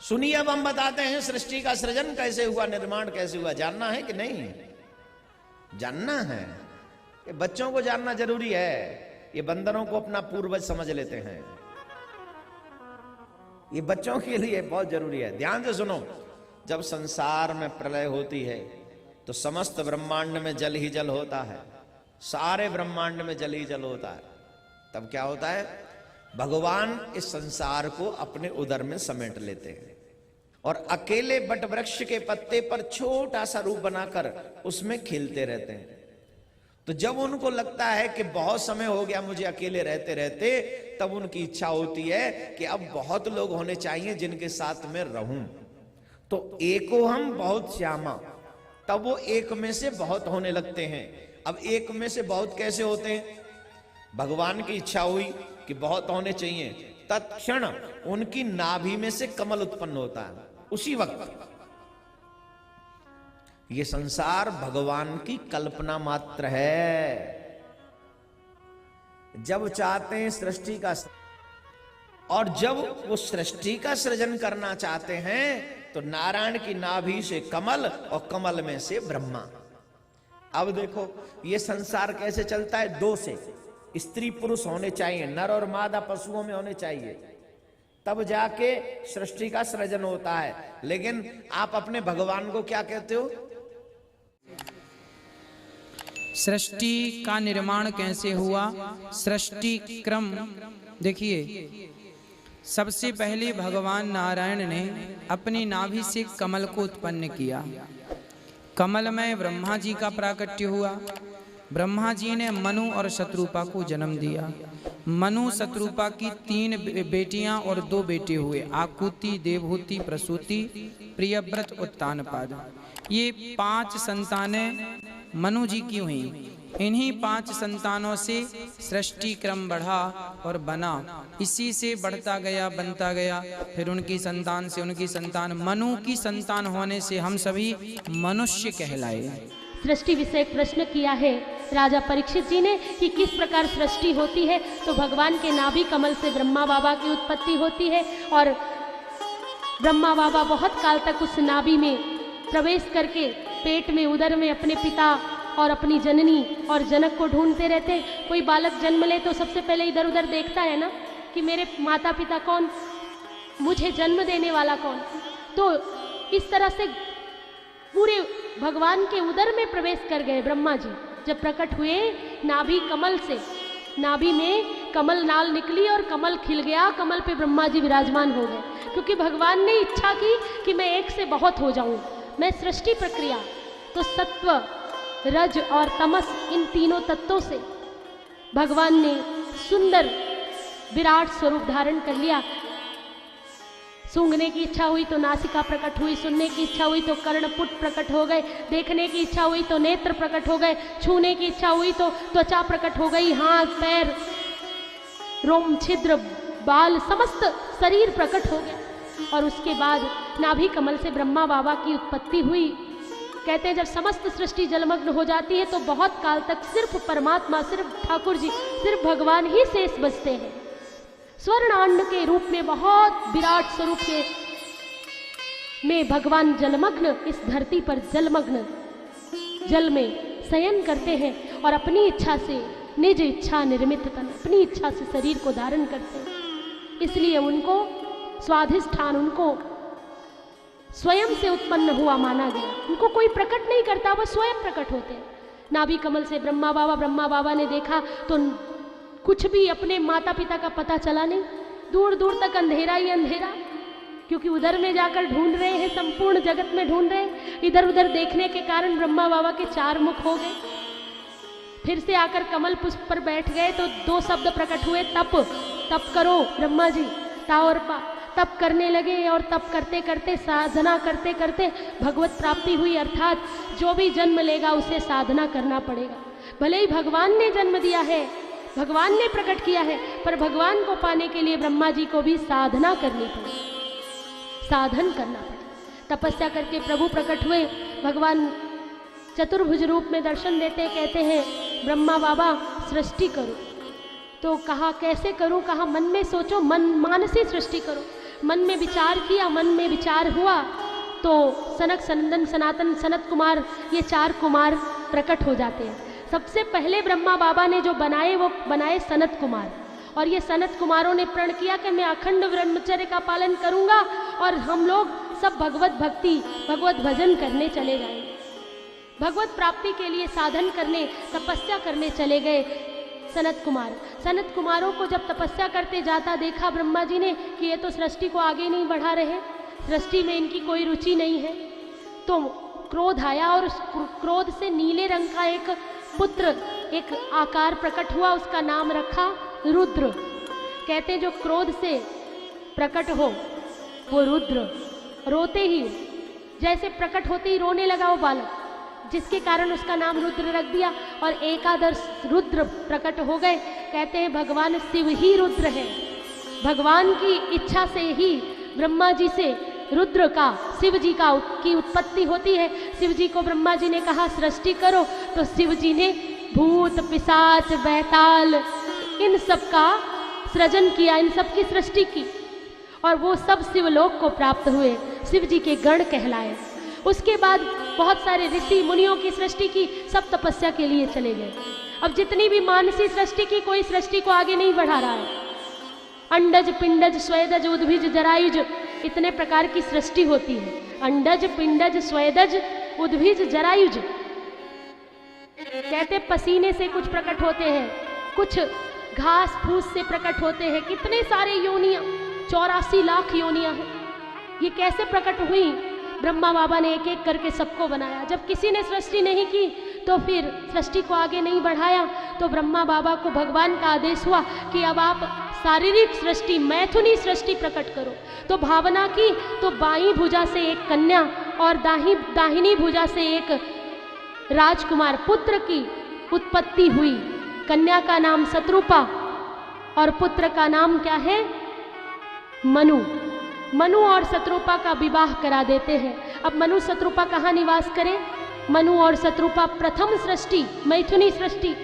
सुनिए अब हम बताते हैं सृष्टि का सृजन कैसे हुआ, निर्माण कैसे हुआ। जानना है कि नहीं जानना है? ये बच्चों को जानना जरूरी है। ये बंदरों को अपना पूर्वज समझ लेते हैं, ये बच्चों के लिए बहुत जरूरी है। ध्यान से सुनो। जब संसार में प्रलय होती है तो समस्त ब्रह्मांड में जल ही जल होता है, सारे ब्रह्मांड में जल ही जल होता है। तब क्या होता है, भगवान इस संसार को अपने उदर में समेट लेते हैं और अकेले बट वृक्ष के पत्ते पर छोटा सा रूप बनाकर उसमें खेलते रहते हैं। तो जब उनको लगता है कि बहुत समय हो गया मुझे अकेले रहते रहते, तब उनकी इच्छा होती है कि अब बहुत लोग होने चाहिए जिनके साथ में रहूं। तो एको हम बहुत श्यामा, तब वो एक में से बहुत होने लगते हैं। अब एक में से बहुत कैसे होते हैं? भगवान की इच्छा हुई कि बहुत होने चाहिए, तत्क्षण उनकी नाभि में से कमल उत्पन्न होता है। उसी वक्त ये संसार भगवान की कल्पना मात्र है। जब चाहते हैं सृष्टि का, और जब वो सृष्टि का सृजन करना चाहते हैं तो नारायण की नाभि से कमल और कमल में से ब्रह्मा। अब देखो ये संसार कैसे चलता है, दो से। स्त्री पुरुष होने चाहिए, नर और मादा पशुओं में होने चाहिए, तब जाके सृष्टि का सृजन होता है। लेकिन आप अपने भगवान को क्या कहते हो? सृष्टि का निर्माण कैसे हुआ, सृष्टि क्रम देखिए। सबसे पहले भगवान नारायण ने अपनी नाभि से कमल को उत्पन्न किया। कमल में ब्रह्मा जी का प्राकट्य हुआ। ब्रह्मा जी ने मनु और शत्रुपा को जन्म दिया। मनु शत्रुपा की 3 बेटियां और 2 बेटे हुए, आकुति, देवहूति, प्रसूति, प्रियव्रत, उत्तानपाद। ये 5 संतानें मनु जी की हुई। इन्हीं 5 संतानों से सृष्टि क्रम बढ़ा और बना। इसी से बढ़ता गया, बनता गया। फिर उनकी संतान से उनकी संतान, मनु की संतान होने से हम सभी मनुष्य कहलाए। सृष्टि विषय प्रश्न किया है राजा परीक्षित जी ने कि किस प्रकार सृष्टि होती है। तो भगवान के नाभि कमल से ब्रह्मा बाबा की उत्पत्ति होती है और ब्रह्मा बाबा बहुत काल तक उस नाभि में प्रवेश करके पेट में, उदर में अपने पिता और अपनी जननी और जनक को ढूंढते रहते। कोई बालक जन्म ले तो सबसे पहले इधर उधर देखता है ना कि मेरे माता पिता कौन, मुझे जन्म देने वाला कौन। तो इस तरह से पूरे भगवान के उदर में प्रवेश कर गए ब्रह्मा जी। जब प्रकट हुए नाभि कमल से, नाभि में कमल नाल निकली और कमल खिल गया। कमल पे ब्रह्मा जी विराजमान हो गए, क्योंकि भगवान ने इच्छा की कि मैं एक से बहुत हो जाऊं। मैं सृष्टि प्रक्रिया तो सत्व, रज और तमस, इन तीनों तत्वों से भगवान ने सुंदर विराट स्वरूप धारण कर लिया। सूंघने की इच्छा हुई तो नासिका प्रकट हुई, सुनने की इच्छा हुई तो कर्णपुट प्रकट हो गए, देखने की इच्छा हुई तो नेत्र प्रकट हो गए, छूने की इच्छा हुई तो त्वचा प्रकट हो गई, हाथ पैर, रोम छिद्र, बाल, समस्त शरीर प्रकट हो गया। और उसके बाद नाभि कमल से ब्रह्मा बाबा की उत्पत्ति हुई। कहते हैं जब समस्त सृष्टि जलमग्न हो जाती है तो बहुत काल तक सिर्फ परमात्मा, सिर्फ ठाकुर जी, सिर्फ भगवान ही शेष बचते हैं। स्वर्णांड के रूप में बहुत विराट स्वरूप के में भगवान जलमग्न, इस धरती पर जलमग्न जल में शयन करते हैं और अपनी इच्छा से, निज इच्छा निर्मित तन, अपनी इच्छा से शरीर को धारण करते हैं। इसलिए उनको स्वाधिष्ठान, उनको स्वयं से उत्पन्न हुआ माना गया। उनको कोई प्रकट नहीं करता, वह स्वयं प्रकट होते हैं। नाभि कमल से ब्रह्मा बाबा ने देखा तो कुछ भी अपने माता पिता का पता चला नहीं। दूर दूर तक अंधेरा ही अंधेरा, क्योंकि उधर में जाकर ढूंढ रहे हैं, संपूर्ण जगत में ढूंढ रहे हैं। इधर उधर देखने के कारण ब्रह्मा बाबा के 4 मुख हो गए। फिर से आकर कमल पुष्प पर बैठ गए तो 2 शब्द प्रकट हुए, तप करो ब्रह्मा जी, ता और पा। तप करने लगे और तप करते करते, साधना करते करते भगवत प्राप्ति हुई। अर्थात जो भी जन्म लेगा उसे साधना करना पड़ेगा। भले ही भगवान ने जन्म दिया है, भगवान ने प्रकट किया है, पर भगवान को पाने के लिए ब्रह्मा जी को भी साधना करनी पड़ी, साधन करना पड़ा। तपस्या करके प्रभु प्रकट हुए। भगवान चतुर्भुज रूप में दर्शन देते, कहते हैं ब्रह्मा बाबा सृष्टि करो। तो कहा कैसे करूं? कहा मन में सोचो, मन मानसी सृष्टि करो। मन में विचार किया, मन में विचार हुआ तो सनक सनंदन सनातन सनत कुमार, ये 4 कुमार प्रकट हो जाते हैं। सबसे पहले ब्रह्मा बाबा ने जो बनाए वो बनाए सनत कुमार, और ये सनत कुमारों ने प्रण किया कि मैं अखंड ब्रह्मचर्य का पालन करूंगा और हम लोग सब भगवत भक्ति भगवत भजन करने चले जाएंगे। भगवत प्राप्ति के लिए साधन करने तपस्या करने चले गए सनत कुमार। सनत कुमारों को जब तपस्या करते जाता देखा ब्रह्मा जी ने कि ये तो सृष्टि को आगे नहीं बढ़ा रहे, सृष्टि में इनकी कोई रुचि नहीं है, तो क्रोध आया और उस क्रोध से नीले रंग का एक पुत्र, एक आकार प्रकट हुआ, उसका नाम रखा रुद्र। कहते जो क्रोध से प्रकट हो वो रुद्र, रोते ही जैसे प्रकट होते ही रोने लगा वो बालक, जिसके कारण उसका नाम रुद्र रख दिया और एकादश रुद्र प्रकट हो गए। कहते हैं भगवान शिव ही रुद्र है, भगवान की इच्छा से ही ब्रह्मा जी से रुद्र का, शिव जी का की उत्पत्ति होती है। शिव जी को ब्रह्मा जी ने कहा सृष्टि करो, तो शिव जी ने भूत पिशाच बैताल इन सब का सृजन किया, इन सब की सृष्टि की, और वो सब शिवलोक को प्राप्त हुए, शिव जी के गण कहलाए। उसके बाद बहुत सारे ऋषि मुनियों की सृष्टि की, सब तपस्या के लिए चले गए। अब जितनी भी मानसी सृष्टि की, कोई सृष्टि को आगे नहीं बढ़ा रहा है। अंडज पिंडज स्वेदज उद्भिज जरायुज, इतने प्रकार की सृष्टि होती है। अंडज पिंडज स्वेदज उद्भिज जरायुज, कहते पसीने से कुछ प्रकट होते हैं, कुछ घास फूस से प्रकट होते हैं। कितने सारे योनियां, 84 लाख योनियां हैं। ये कैसे प्रकट हुई? ब्रह्मा बाबा ने एक एक करके सबको बनाया। जब किसी ने सृष्टि नहीं की तो फिर सृष्टि को आगे नहीं बढ़ाया, तो ब्रह्मा बाबा को भगवान का आदेश हुआ कि अब आप शारीरिक सृष्टि, मैथुनी सृष्टि प्रकट करो। तो भावना की, तो बाईं भुजा से एक कन्या और दाहिनी भुजा से एक राजकुमार पुत्र की उत्पत्ति हुई। कन्या का नाम शत्रुपा और पुत्र का नाम क्या है? मनु। मनु और शत्रुपा का विवाह करा देते हैं। अब मनु शत्रुपा कहाँ निवास करें? मनु और शत्रुपा प्रथम सृष्टि, मैथुनी सृष्टि।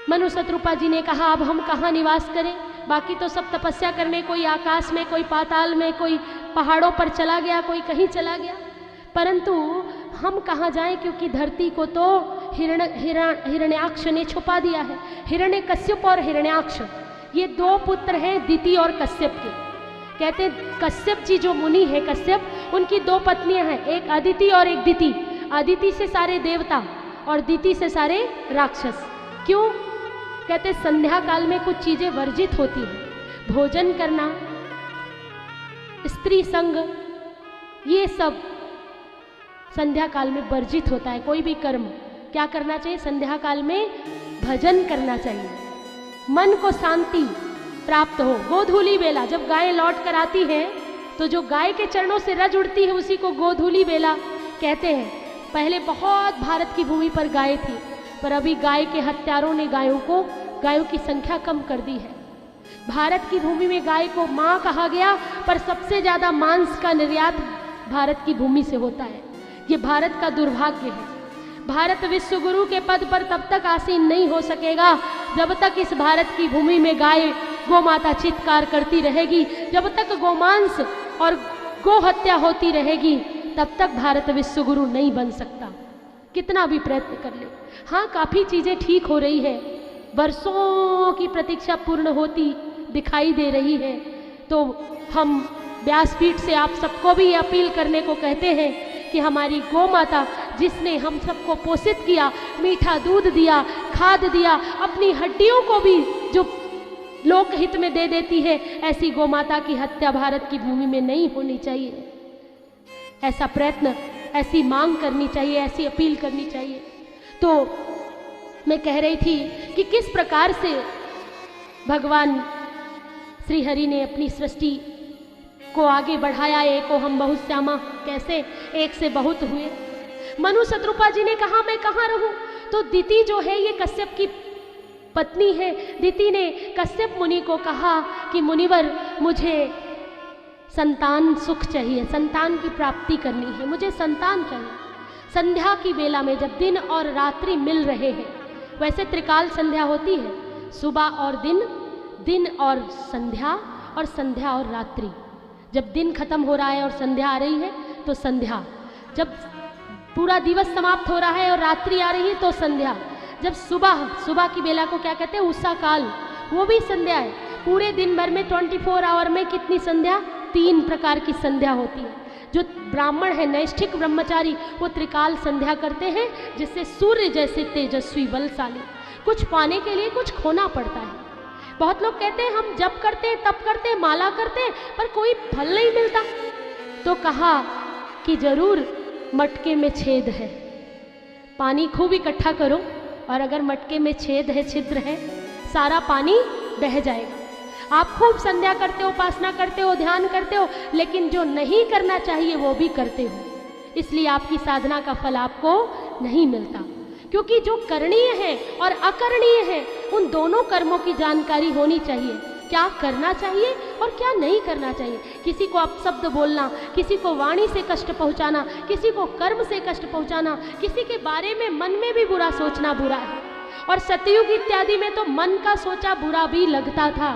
मनु शत्रुपा जी ने कहा अब हम कहाँ निवास करें? बाकी तो सब तपस्या करने, कोई आकाश में, कोई पाताल में, कोई पहाड़ों पर चला गया, कोई कहीं चला गया, परंतु हम कहाँ जाएं? क्योंकि धरती को तो हिरण्याक्ष ने छुपा दिया है। हिरण्यकश्यप और हिरण्याक्ष, ये 2 पुत्र हैं दिति और कश्यप के। कहते हैं कश्यप जी जो मुनि है कश्यप, उनकी 2 पत्नियां हैं, एक अदिति और एक दिति। अदिति से सारे देवता और दिति से सारे राक्षस। क्यों? कहते संध्या काल में कुछ चीजें वर्जित होती हैं, भोजन करना, स्त्री संग, ये सब संध्या काल में वर्जित होता है। कोई भी कर्म क्या करना चाहिए? संध्या काल में भजन करना चाहिए, मन को शांति प्राप्त हो। गोधूली बेला, जब गाय लौट कर आती है तो जो गाय के चरणों से रज उड़ती है उसी को गोधूली बेला कहते हैं। पहले बहुत भारत की भूमि पर गाय थी, पर अभी गाय के हत्यारों ने गायों की संख्या कम कर दी है। भारत की भूमि में गाय को माँ कहा गया, पर सबसे ज़्यादा मांस का निर्यात भारत की भूमि से होता है। ये भारत का दुर्भाग्य है। भारत विश्व गुरु के पद पर तब तक आसीन नहीं हो सकेगा जब तक इस भारत की भूमि में गाय गौ माता चित्कार करती रहेगी। जब तक गोमांस और गो हत्या होती रहेगी तब तक भारत विश्व गुरु नहीं बन सकता, कितना भी प्रयत्न कर ले। हाँ, काफ़ी चीज़ें ठीक हो रही है, वर्षों की प्रतीक्षा पूर्ण होती दिखाई दे रही है। तो हम व्यासपीठ से आप सबको भी अपील करने को कहते हैं कि हमारी गौ माता जिसने हम सबको पोषित किया, मीठा दूध दिया, खाद दिया, अपनी हड्डियों को भी जो लोकहित में दे देती है, ऐसी गौ माता की हत्या भारत की भूमि में नहीं होनी चाहिए। ऐसा प्रयत्न, ऐसी मांग करनी चाहिए, ऐसी अपील करनी चाहिए। तो मैं कह रही थी कि किस प्रकार से भगवान श्री हरि ने अपनी सृष्टि को आगे बढ़ाया। एको हम बहुत श्यामा, कैसे एक से बहुत हुए। मनु शत्रुपा जी ने कहा मैं कहाँ रहूं? तो दिति जो है ये कश्यप की पत्नी है। दिति ने कश्यप मुनि को कहा कि मुनिवर मुझे संतान सुख चाहिए, संतान की प्राप्ति करनी है, मुझे संतान चाहिए। संध्या की बेला में जब दिन और रात्रि मिल रहे हैं, वैसे त्रिकाल संध्या होती है, सुबह और दिन, दिन और संध्या, और संध्या और रात्रि। जब दिन खत्म हो रहा है और संध्या आ रही है तो संध्या, जब पूरा दिवस समाप्त हो रहा है और रात्रि आ रही है तो संध्या, जब सुबह की बेला को क्या कहते हैं, उषा काल, वो भी संध्या है। पूरे दिन भर में 24 आवर में कितनी संध्या? 3 प्रकार की संध्या होती है। जो ब्राह्मण है, नैष्ठिक ब्रह्मचारी, वो त्रिकाल संध्या करते हैं, जिससे सूर्य जैसे तेजस्वी बलशाली। कुछ पाने के लिए कुछ खोना पड़ता है। बहुत लोग कहते हैं हम जप करते हैं, तप करते हैं, माला करते हैं, पर कोई फल नहीं मिलता। तो कहा कि जरूर मटके में छेद है, पानी खूब इकट्ठा करो और अगर मटके में छेद है, छिद्र है, सारा पानी बह जाएगा। आप खूब संध्या करते हो, उपासना करते हो, ध्यान करते हो, लेकिन जो नहीं करना चाहिए वो भी करते हो, इसलिए आपकी साधना का फल आपको नहीं मिलता। क्योंकि जो करणीय है और अकरणीय है, उन दोनों कर्मों की जानकारी होनी चाहिए। क्या करना चाहिए और क्या नहीं करना चाहिए। किसी को अपशब्द बोलना, किसी को वाणी से कष्ट पहुंचाना, किसी को कर्म से कष्ट पहुंचाना, किसी के बारे में मन में भी बुरा सोचना बुरा है। और सतयुग इत्यादि में तो मन का सोचा बुरा भी लगता था,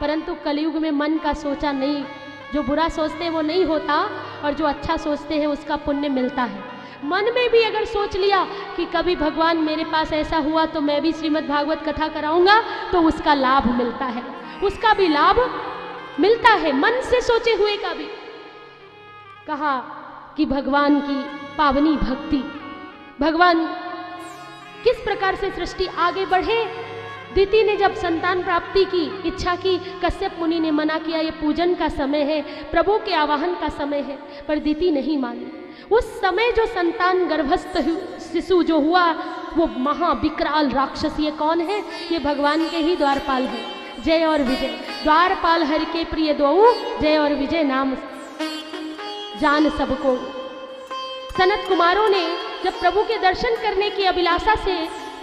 परंतु कलयुग में मन का सोचा नहीं, जो बुरा सोचते हैं वो नहीं होता और जो अच्छा सोचते हैं उसका पुण्य मिलता है। मन में भी अगर सोच लिया कि कभी भगवान मेरे पास ऐसा हुआ तो मैं भी श्रीमद् भागवत कथा कराऊंगा, तो उसका लाभ मिलता है, उसका भी लाभ मिलता है, मन से सोचे हुए का भी। कहा कि भगवान की पावनी भक्ति, भगवान किस प्रकार से सृष्टि आगे बढ़े। दिति ने जब संतान प्राप्ति की इच्छा की, कश्यप मुनि ने मना किया, ये पूजन का समय है, प्रभु के आवाहन का समय है, पर दिति नहीं मानी। उस समय जो संतान गर्भस्थ शिशु जो हुआ वो महाविकराल राक्षस, ये कौन है? ये भगवान के ही द्वारपाल है, जय और विजय। द्वारपाल हरि के प्रिय दोऊ, जय और विजय नाम जान सबको। सनत कुमारों ने जब प्रभु के दर्शन करने की अभिलाषा से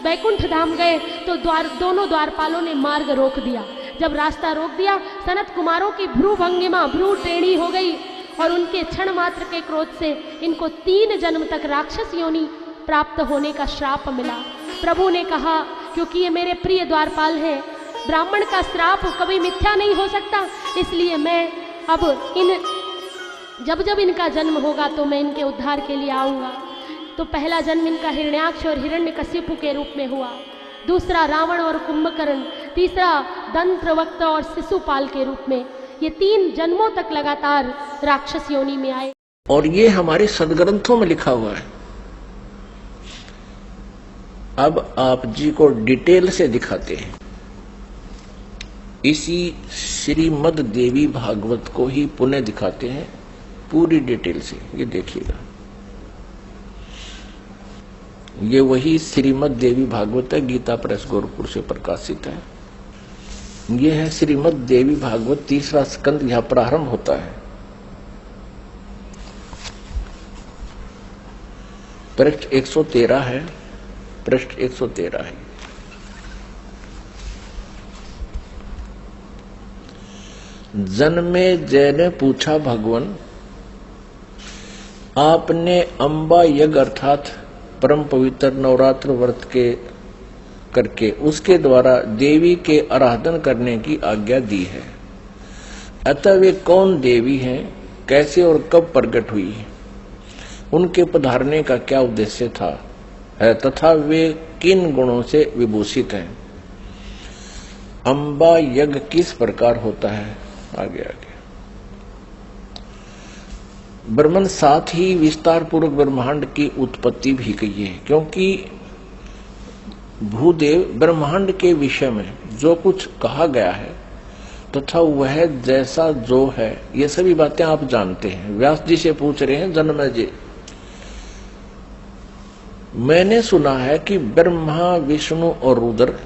वैकुंठ धाम गए तो दोनों द्वारपालों ने मार्ग रोक दिया। जब रास्ता रोक दिया, सनत कुमारों की भ्रू भंगिमा, भ्रू टेढ़ी हो गई और उनके क्षण मात्र के क्रोध से इनको 3 जन्म तक राक्षस योनि प्राप्त होने का श्राप मिला। प्रभु ने कहा क्योंकि ये मेरे प्रिय द्वारपाल हैं, ब्राह्मण का श्राप कभी मिथ्या नहीं हो सकता, इसलिए मैं अब जब जब इनका जन्म होगा तो मैं इनके उद्धार के लिए आऊँगा। तो पहला जन्म इनका हिरण्याक्ष और हिरण्यकशिपु के रूप में हुआ, दूसरा रावण और कुंभकर्ण, तीसरा दंत्रवक्त्र और शिशुपाल के रूप में। ये 3 जन्मों तक लगातार राक्षस योनि में आए। और ये हमारे सदग्रंथों में लिखा हुआ है। अब आप जी को डिटेल से दिखाते हैं। इसी श्रीमद् देवी भागवत को ही पुनः दिखाते हैं पूरी डिटेल से। ये देखिएगा, ये वही श्रीमद् देवी भागवत है, गीता प्रेस गोरखपुर से प्रकाशित है। ये है श्रीमद् देवी भागवत, 3रा स्कंद यहां प्रारंभ होता है। पृष्ठ 113 है, पृष्ठ 113 है। जन्मे जय ने पूछा, भगवान आपने अंबा यज्ञ अर्थात परम पवित्र नवरात्र व्रत के करके उसके द्वारा देवी के आराधन करने की आज्ञा दी है। अतः वे कौन देवी हैं, कैसे और कब प्रकट हुई, उनके पधारने का क्या उद्देश्य था है, तथा वे किन गुणों से विभूषित हैं। अंबा यज्ञ किस प्रकार होता है, आगे ब्रह्मन साथ ही विस्तार पूर्वक ब्रह्मांड की उत्पत्ति भी कही है, क्योंकि भूदेव ब्रह्मांड के विषय में जो कुछ कहा गया है तथा वह जैसा जो है, ये सभी बातें आप जानते हैं। व्यास जी से पूछ रहे हैं, जन्मेजय जी मैंने सुना है कि ब्रह्मा विष्णु और रुद्र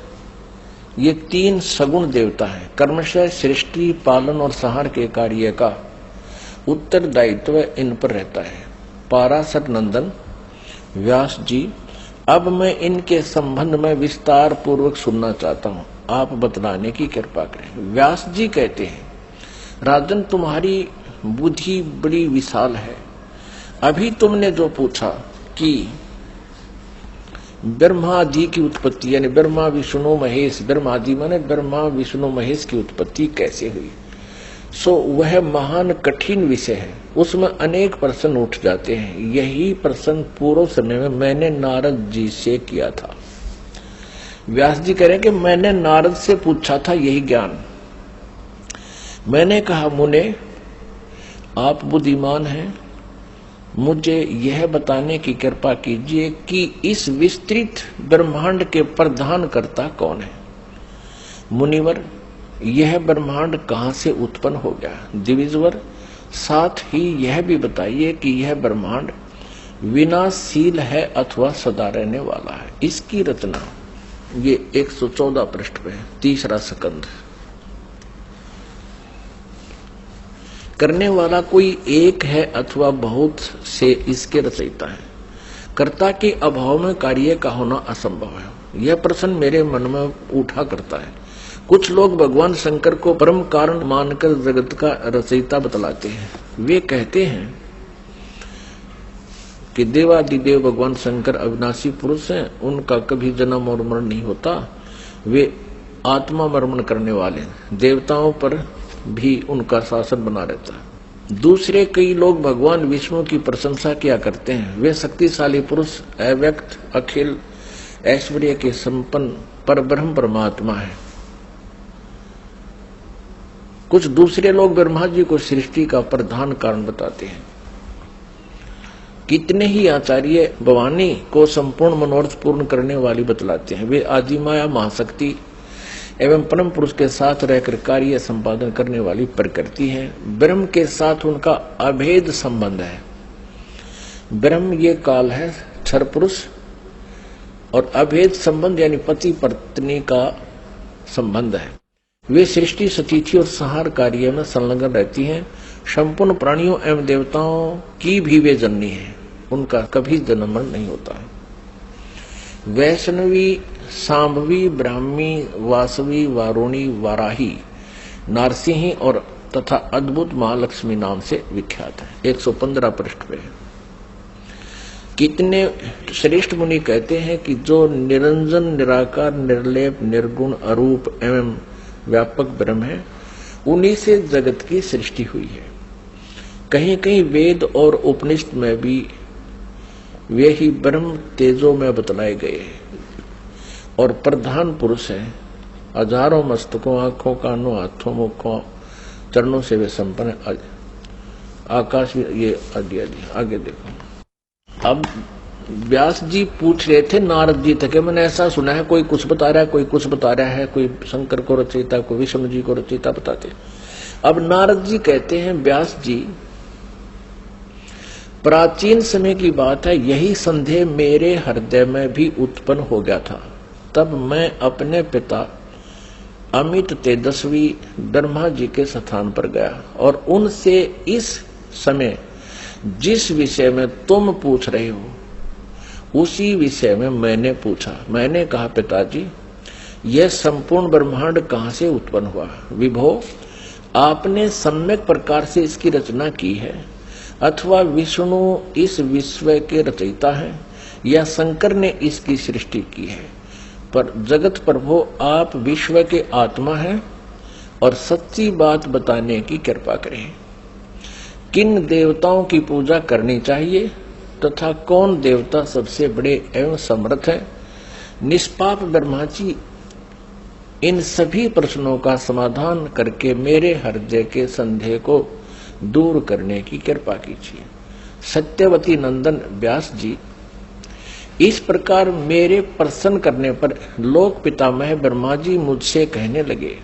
ये 3 सगुण देवता हैं। कर्मशः सृष्टि पालन और संहार के कार्य का उत्तरदायित्व इन पर रहता है। पाराशर नंदन व्यास जी, अब मैं इनके संबंध में विस्तार पूर्वक सुनना चाहता हूं, आप बतलाने की कृपा करें। व्यास जी कहते हैं, राजन तुम्हारी बुद्धि बड़ी विशाल है। अभी तुमने जो पूछा कि ब्रह्मादि की उत्पत्ति, यानी ब्रह्मा विष्णु महेश, ब्रह्मादि माने ब्रह्मा विष्णु महेश की उत्पत्ति कैसे हुई, सो वह महान कठिन विषय है, उसमें अनेक प्रश्न उठ जाते हैं। यही प्रश्न पूर्व समय में मैंने नारद जी से किया था। व्यास जी कह रहे हैं कि मैंने नारद से पूछा था यही ज्ञान। मैंने कहा, मुने आप बुद्धिमान हैं, मुझे यह बताने की कृपा कीजिए कि इस विस्तृत ब्रह्मांड के प्रधान कर्ता कौन है। मुनिवर, यह ब्रह्मांड कहां से उत्पन्न हो गया। द्विजवर, साथ ही यह भी बताइए कि यह ब्रह्मांड विनाशशील है अथवा सदा रहने वाला है। इसकी रचना ये 114 पृष्ठ पे है, तीसरा स्कंध। करने वाला कोई एक है अथवा बहुत से इसके रचयिता है। कर्ता के अभाव में कार्य का होना असंभव है। यह प्रश्न मेरे मन में उठा करता है। कुछ लोग भगवान शंकर को परम कारण मानकर जगत का रचयिता बतलाते हैं। वे कहते हैं कि देवादिदेव भगवान शंकर अविनाशी पुरुष हैं, उनका कभी जन्म और मरण नहीं होता, वे आत्मा मर्मण करने वाले हैं, देवताओं पर भी उनका शासन बना रहता है। दूसरे कई लोग भगवान विष्णु की प्रशंसा किया करते हैं। वे शक्तिशाली पुरुष, अव्यक्त, अखिल ऐश्वर्य के संपन्न परब्रह्म परमात्मा है। कुछ दूसरे लोग ब्रह्मा जी को सृष्टि का प्रधान कारण बताते हैं। कितने ही आचार्य भवानी को संपूर्ण मनोरथ पूर्ण करने वाली बतलाते हैं। वे आदिमाया महाशक्ति एवं परम पुरुष के साथ रहकर कार्य संपादन करने वाली प्रकृति है। ब्रह्म के साथ उनका अभेद संबंध है। ब्रह्म ये काल है, क्षर पुरुष, और अभेद संबंध यानी पति पत्नी का संबंध है। वे सृष्टि, सतिथि और संहार कार्य में संलग्न रहती हैं। संपूर्ण प्राणियों एवं देवताओं की भी वे जननी है, उनका कभी जन्म मरण नहीं होता है। वैष्णवी, सांभवी, ब्राह्मी, वासवी, वारुणी, वाराही, नारसिंही और तथा अद्भुत महालक्ष्मी नाम से विख्यात है। 115 पृष्ठ पे। कितने श्रेष्ठ मुनि कहते हैं कि जो निरंजन, निराकार, निर्लेप, निर्गुण, अरूप एवं व्यापक ब्रह्म है, उन्हीं से जगत की सृष्टि हुई है। कहीं कहीं वेद और उपनिषद में भी वे ही ब्रह्म तेजो में बतलाए गए हैं और प्रधान पुरुष है। हजारों मस्तकों, आंखों, कानों, हाथों, मुखों, चरणों से वे संपन्न आकाश। ये आगे देखो। अब व्यास जी पूछ रहे थे नारद जी तक, मैंने ऐसा सुना है कोई कुछ बता रहा है, कोई कुछ बता रहा है, कोई शंकर को रचयिता, कोई विष्णु जी को रचयिता बताते। अब नारद जी कहते हैं, व्यास जी, प्राचीन समय की बात है, यही संदेह मेरे हृदय में भी उत्पन्न हो गया था। तब मैं अपने पिता अमित तेजस्वी ब्रह्मा जी के स्थान पर गया और उनसे इस समय जिस विषय में तुम पूछ रहे हो उसी विषय में मैंने पूछा। मैंने कहा, पिताजी, यह संपूर्ण ब्रह्मांड कहां से उत्पन्न हुआ। विभो, आपने सम्यक प्रकार से इसकी रचना की है अथवा विष्णु इस विश्व के रचयिता है या शंकर ने इसकी सृष्टि की है। पर जगत प्रभु, आप विश्व के आत्मा हैं और सच्ची बात बताने की कृपा करें। किन देवताओं की पूजा करनी चाहिए तथा कौन देवता सबसे बड़े एवं समर्थ है। निष्पाप ब्रह्मा जी, इन सभी प्रश्नों का समाधान करके मेरे हृदय के संदेह को दूर करने की कृपा कीजिए। सत्यवती नंदन व्यास जी, इस प्रकार मेरे प्रश्न करने पर लोक पितामह ब्रह्मा जी मुझसे कहने लगे।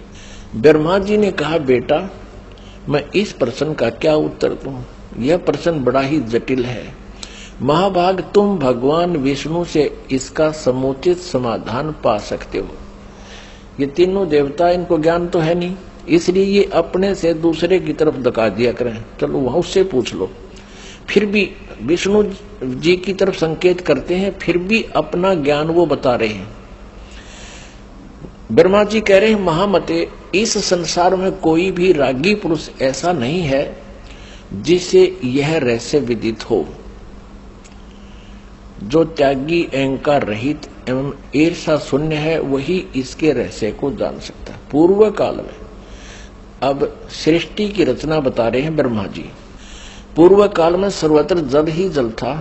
ब्रह्मा जी ने कहा, बेटा, मैं इस प्रश्न का क्या उत्तर दूं? यह प्रश्न बड़ा ही जटिल है। महाभाग, तुम भगवान विष्णु से इसका समुचित समाधान पा सकते हो। ये तीनों देवता, इनको ज्ञान तो है नहीं, इसलिए ये अपने से दूसरे की तरफ धका दिया करें। चलो वहां उससे पूछ लो। फिर भी विष्णु जी की तरफ संकेत करते हैं, फिर भी अपना ज्ञान वो बता रहे हैं। ब्रह्मा जी कह रहे हैं, महामते, इस संसार में कोई भी रागी पुरुष ऐसा नहीं है जिसे यह रहस्य विदित हो। जो त्यागी, अहंकार रहित एवं ईर्षा शून्य है, वही इसके रहस्य को जान सकता है। पूर्व काल में अब सृष्टि की रचना बता रहे हैं ब्रह्मा जी। पूर्व काल में सर्वत्र जल ही जल था,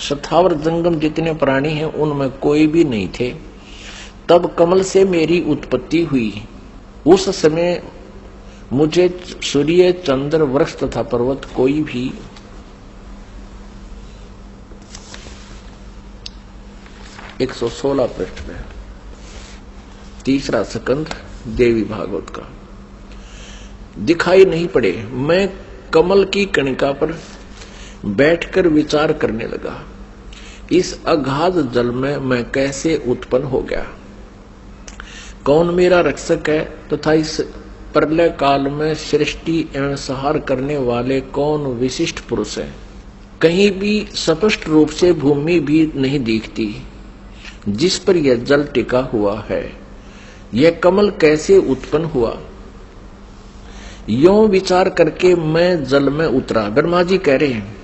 स्थावर जंगम जितने प्राणी हैं उनमें कोई भी नहीं थे। तब कमल से मेरी उत्पत्ति हुई। उस समय मुझे सूर्य, चंद्र, वृक्ष तथा पर्वत कोई भी 116 पृष्ठ में 3रा स्कंध देवी भागवत का दिखाई नहीं पड़े। मैं कमल की कणिका पर बैठकर विचार करने लगा, इस अगाध जल में मैं कैसे उत्पन्न हो गया, कौन मेरा रक्षक है तथा इस प्रलय काल में सृष्टि एवं संहार करने वाले कौन विशिष्ट पुरुष है। कहीं भी स्पष्ट रूप से भूमि भी नहीं दिखती जिस पर यह जल टिका हुआ है। यह कमल कैसे उत्पन्न हुआ, यों विचार करके मैं जल में उतरा। ब्रह्मा जी कह रहे हैं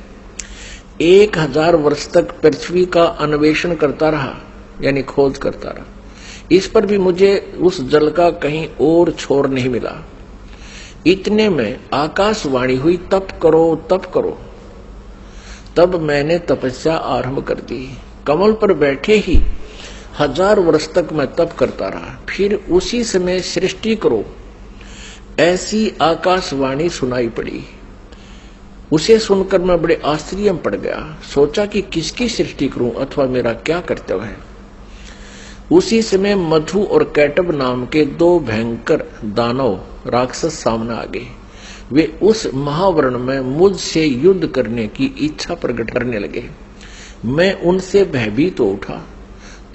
1000 वर्ष तक पृथ्वी का अन्वेषण करता रहा, यानी खोज करता रहा। इस पर भी मुझे उस जल का कहीं और छोर नहीं मिला। इतने में आकाशवाणी हुई, तप करो तप करो। तब मैंने तपस्या आरंभ कर दी। कमल पर बैठे ही 1000 वर्ष तक मैं तप करता रहा। फिर उसी समय सृष्टि करो ऐसी आकाशवाणी सुनाई पड़ी। उसे सुनकर मैं बड़े आश्चर्य में पड़ गया। सोचा कि किसकी सृष्टि करूं अथवा मेरा क्या कर्तव्य है। उसी समय मधु और कैटब नाम के 2 भयंकर दानव राक्षस सामने आ गए। वे उस महावर्ण में मुझसे युद्ध करने की इच्छा प्रकट करने लगे। मैं उनसे भयभीत हो उठा।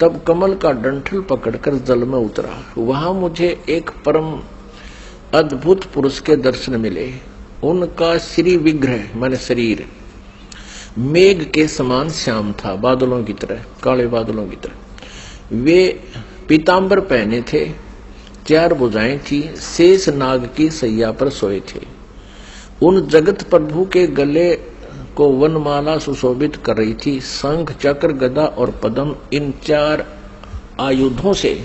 तब कमल का डंठल पकड़कर जल में उतरा। वहां मुझे एक परम अद्भुत पुरुष के दर्शन मिले। उनका श्री विग्रह माने शरीर मेघ के समान श्याम था, बादलों की तरह, काले बादलों की तरह। वे पीतांबर पहने थे, 4 भुजाएं थी, शेष नाग की सैया पर सोए थे। उन जगत प्रभु के गले को वनमाला सुशोभित कर रही थी। शंख, चक्र, गदा और पद्म, इन 4 आयुधों से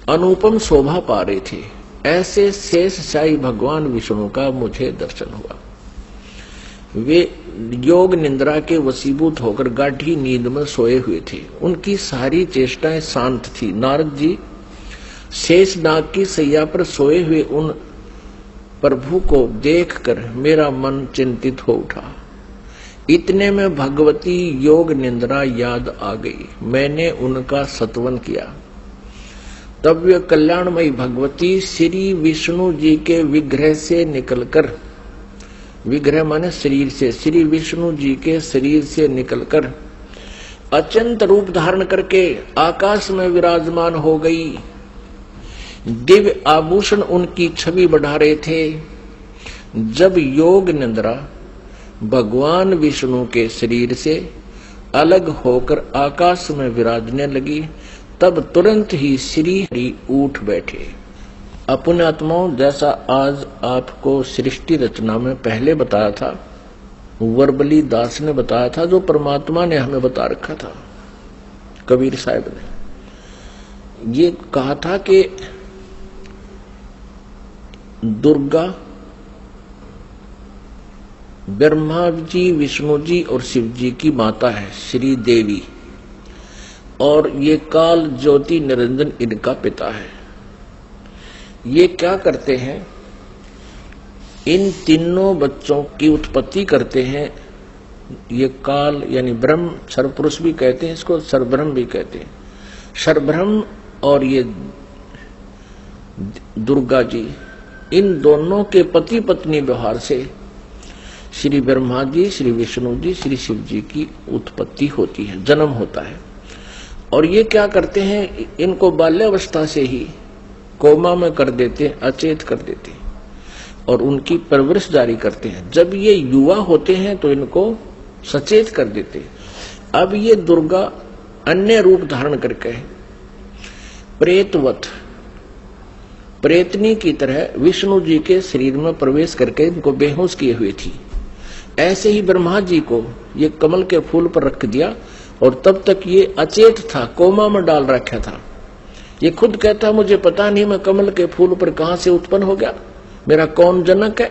अनुपम शोभा पा रहे थे। ऐसे शेष शाही भगवान विष्णु का मुझे दर्शन हुआ। वे योग निंद्रा के वशीभूत होकर गाढ़ी नींद में सोए हुए थे। उनकी सारी चेष्टाएं शांत थी। नारद जी शेष नाग की सैया पर सोए हुए उन प्रभु को देखकर मेरा मन चिंतित हो उठा। इतने में भगवती योग निंद्रा याद आ गई। मैंने उनका सत्वन किया। तब वे कल्याणमयी भगवती श्री विष्णु जी के विग्रह से निकलकर, विग्रह माने शरीर से, श्री विष्णु जी के शरीर से निकलकर अत्यंत रूप धारण करके आकाश में विराजमान हो गई। दिव्य आभूषण उनकी छवि बढ़ा रहे थे। जब योग निंद्रा भगवान विष्णु के शरीर से अलग होकर आकाश में विराजने लगी, तब तुरंत ही श्री हरि उठ बैठे। अपने आत्माओं, जैसा आज आपको सृष्टि रचना में पहले बताया था, वर्बली दास ने बताया था, जो परमात्मा ने हमें बता रखा था, कबीर साहब ने ये कहा था कि दुर्गा ब्रह्मा जी, विष्णु जी और शिव जी की माता है, श्री देवी, और ये काल ज्योति निरंजन इनका पिता है। ये क्या करते हैं, इन तीनों बच्चों की उत्पत्ति करते हैं। ये काल यानी ब्रह्म, सर्वपुरुष भी कहते हैं इसको, सर्वब्रह्म भी कहते हैं। सर्वब्रह्म और ये दुर्गा जी, इन दोनों के पति पत्नी व्यवहार से श्री ब्रह्मा जी, श्री विष्णु जी, श्री शिव जी की उत्पत्ति होती है, जन्म होता है। और ये क्या करते हैं, इनको बाल्यावस्था से ही कोमा में कर देते, अचेत कर देते और उनकी परवरिश जारी करते हैं। जब ये युवा होते हैं तो इनको सचेत कर देते। अब ये दुर्गा अन्य रूप धारण करके प्रेतवत, प्रेतनी की तरह विष्णु जी के शरीर में प्रवेश करके इनको बेहोश किए हुए थी। ऐसे ही ब्रह्मा जी को ये कमल के फूल पर रख दिया और तब तक ये अचेत था, कोमा में डाल रखा था। ये खुद कहता मुझे पता नहीं मैं कमल के फूल पर कहां से उत्पन्न हो गया, मेरा कौन जनक है।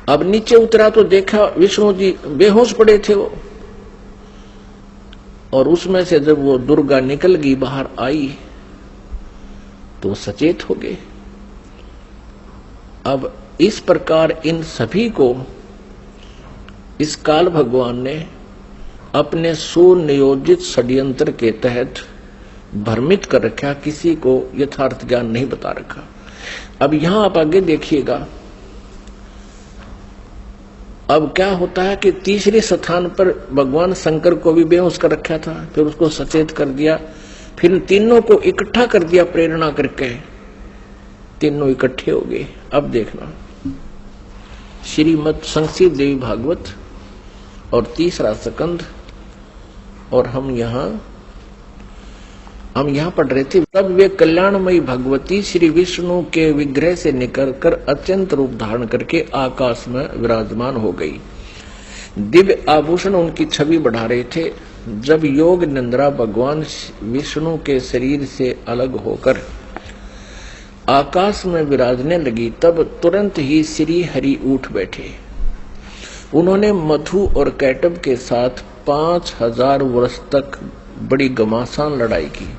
अब नीचे उतरा तो देखा विष्णु जी बेहोश पड़े थे वो, और उसमें से जब वो दुर्गा निकल गई बाहर आई तो सचेत हो गए। अब इस प्रकार इन सभी को इस काल भगवान ने अपने सुनियोजित षड्यंत्र के तहत भ्रमित कर रखा, किसी को यथार्थ ज्ञान नहीं बता रखा। अब यहां आप आगे देखिएगा, अब क्या होता है कि तीसरे स्थान पर भगवान शंकर को भी बेहोश कर रखा था, फिर उसको सचेत कर दिया, फिर तीनों को इकट्ठा कर दिया प्रेरणा करके, तीनों इकट्ठे हो गए। अब देखना श्रीमद् संक्षिप्त देवी भागवत और तीसरा स्कंद, और हम यहां पढ़ रहे थे। तब वे कल्याणमयी भगवती श्री विष्णु के विग्रह से निकलकर अत्यंत रूप धारण करके आकाश में विराजमान हो गई। दिव्य आभूषण उनकी छवि बढ़ा रहे थे। जब योग निंद्रा भगवान विष्णु के शरीर से अलग होकर आकाश में विराजने लगी, तब तुरंत ही श्री हरि उठ बैठे। उन्होंने मधु और कैटब के साथ 5000 वर्ष तक बड़ी घमासान लड़ाई की।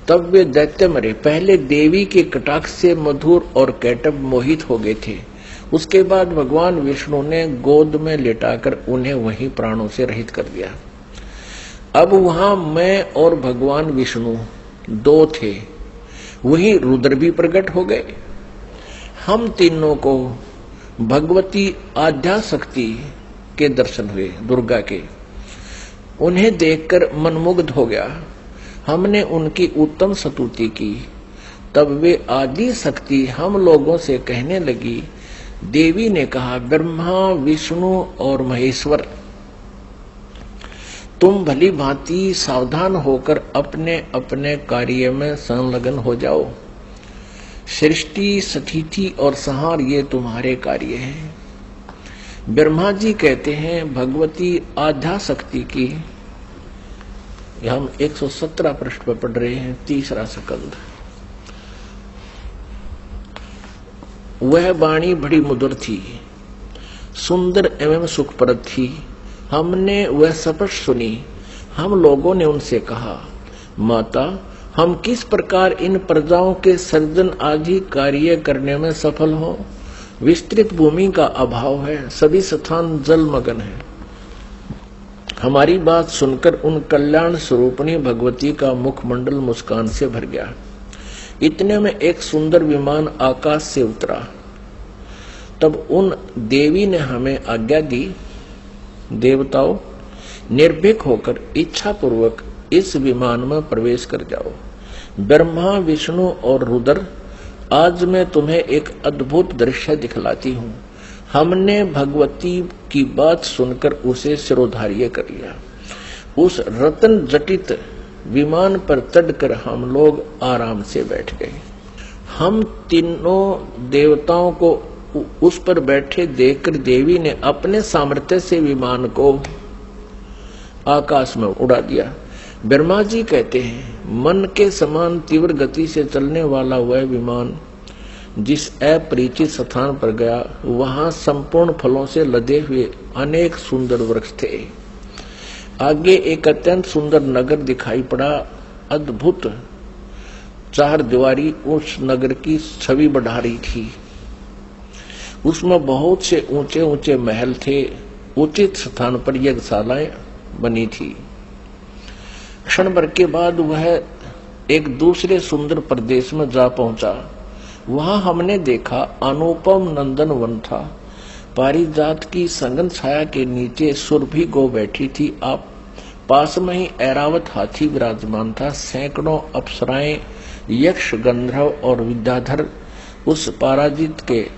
तब वे दैत्य मरे। पहले देवी के कटाक्ष से मधुर और कैटब मोहित हो गए थे। उसके बाद भगवान विष्णु ने गोद में लेटाकर उन्हें वहीं प्राणों से रहित कर दिया। अब वहां मैं और भगवान विष्णु दो थे, वहीं रुद्र भी प्रकट हो गए। हम तीनों को भगवती आद्या शक्ति के दर्शन हुए, दुर्गा के। उन्हें देखकर मनमुग्ध हो गया। हमने उनकी उत्तम स्तुति की। तब वे आदि शक्ति हम लोगों से कहने लगी। देवी ने कहा, ब्रह्मा विष्णु और महेश्वर, तुम भली भांति सावधान होकर अपने अपने कार्य में संलग्न हो जाओ। सृष्टि, स्थिति और संहार ये तुम्हारे कार्य हैं। ब्रह्मा जी कहते हैं भगवती आद्या शक्ति की, हम 117 पृष्ठ पर पढ़ रहे हैं, तीसरा स्कंद। वह वाणी बड़ी मधुर थी, सुंदर एवं सुखप्रद थी। हमने वह स्पष्ट सुनी। हम लोगों ने उनसे कहा, माता, हम किस प्रकार इन प्रजाओं के सर्जन आदि कार्य करने में सफल हों? विस्तृत भूमि का अभाव है, सभी स्थान जलमग्न है। हमारी बात सुनकर उन कल्याण स्वरूपणी भगवती का मुखमंडल मुस्कान से भर गया। इतने में एक सुंदर विमान आकाश से उतरा। तब उन देवी ने हमें आज्ञा दी, देवताओं, निर्भीक होकर इच्छा पूर्वक इस विमान में प्रवेश कर जाओ। ब्रह्मा, विष्णु और रुद्र, आज मैं तुम्हें एक अद्भुत दृश्य दिखलाती हूँ। हमने भगवती की बात सुनकर उसे सिरोधार्य कर लिया। उस रत्न जटित विमान पर चढ़कर हम लोग आराम से बैठ गए। हम तीनों देवताओं को उस पर बैठे देखकर देवी ने अपने सामर्थ्य से विमान को आकाश में उड़ा दिया। ब्रह्मा जी कहते हैं, मन के समान तीव्र गति से चलने वाला वह विमान जिस अपरिचित स्थान पर गया, वहां संपूर्ण फलों से लदे हुए अनेक सुंदर वृक्ष थे। आगे एक अत्यंत सुंदर नगर दिखाई पड़ा। अद्भुत चार दीवारी उस नगर की छवि बढ़ा रही थी। उसमें बहुत से ऊंचे ऊंचे महल थे। उचित स्थान पर यज्ञशालाएं बनी थी। क्षण भर के बाद वह एक दूसरे सुंदर प्रदेश में जा पहुंचा। वहां हमने देखा अनुपम नंदन वन था। पारिजात की संगन छाया के नीचे सुरभि गो बैठी थी। आप पास में ही ऐरावत हाथी विराजमान था। सैकड़ों अप्सराएं, यक्ष, गंधर्व और विद्याधर उस पराजित के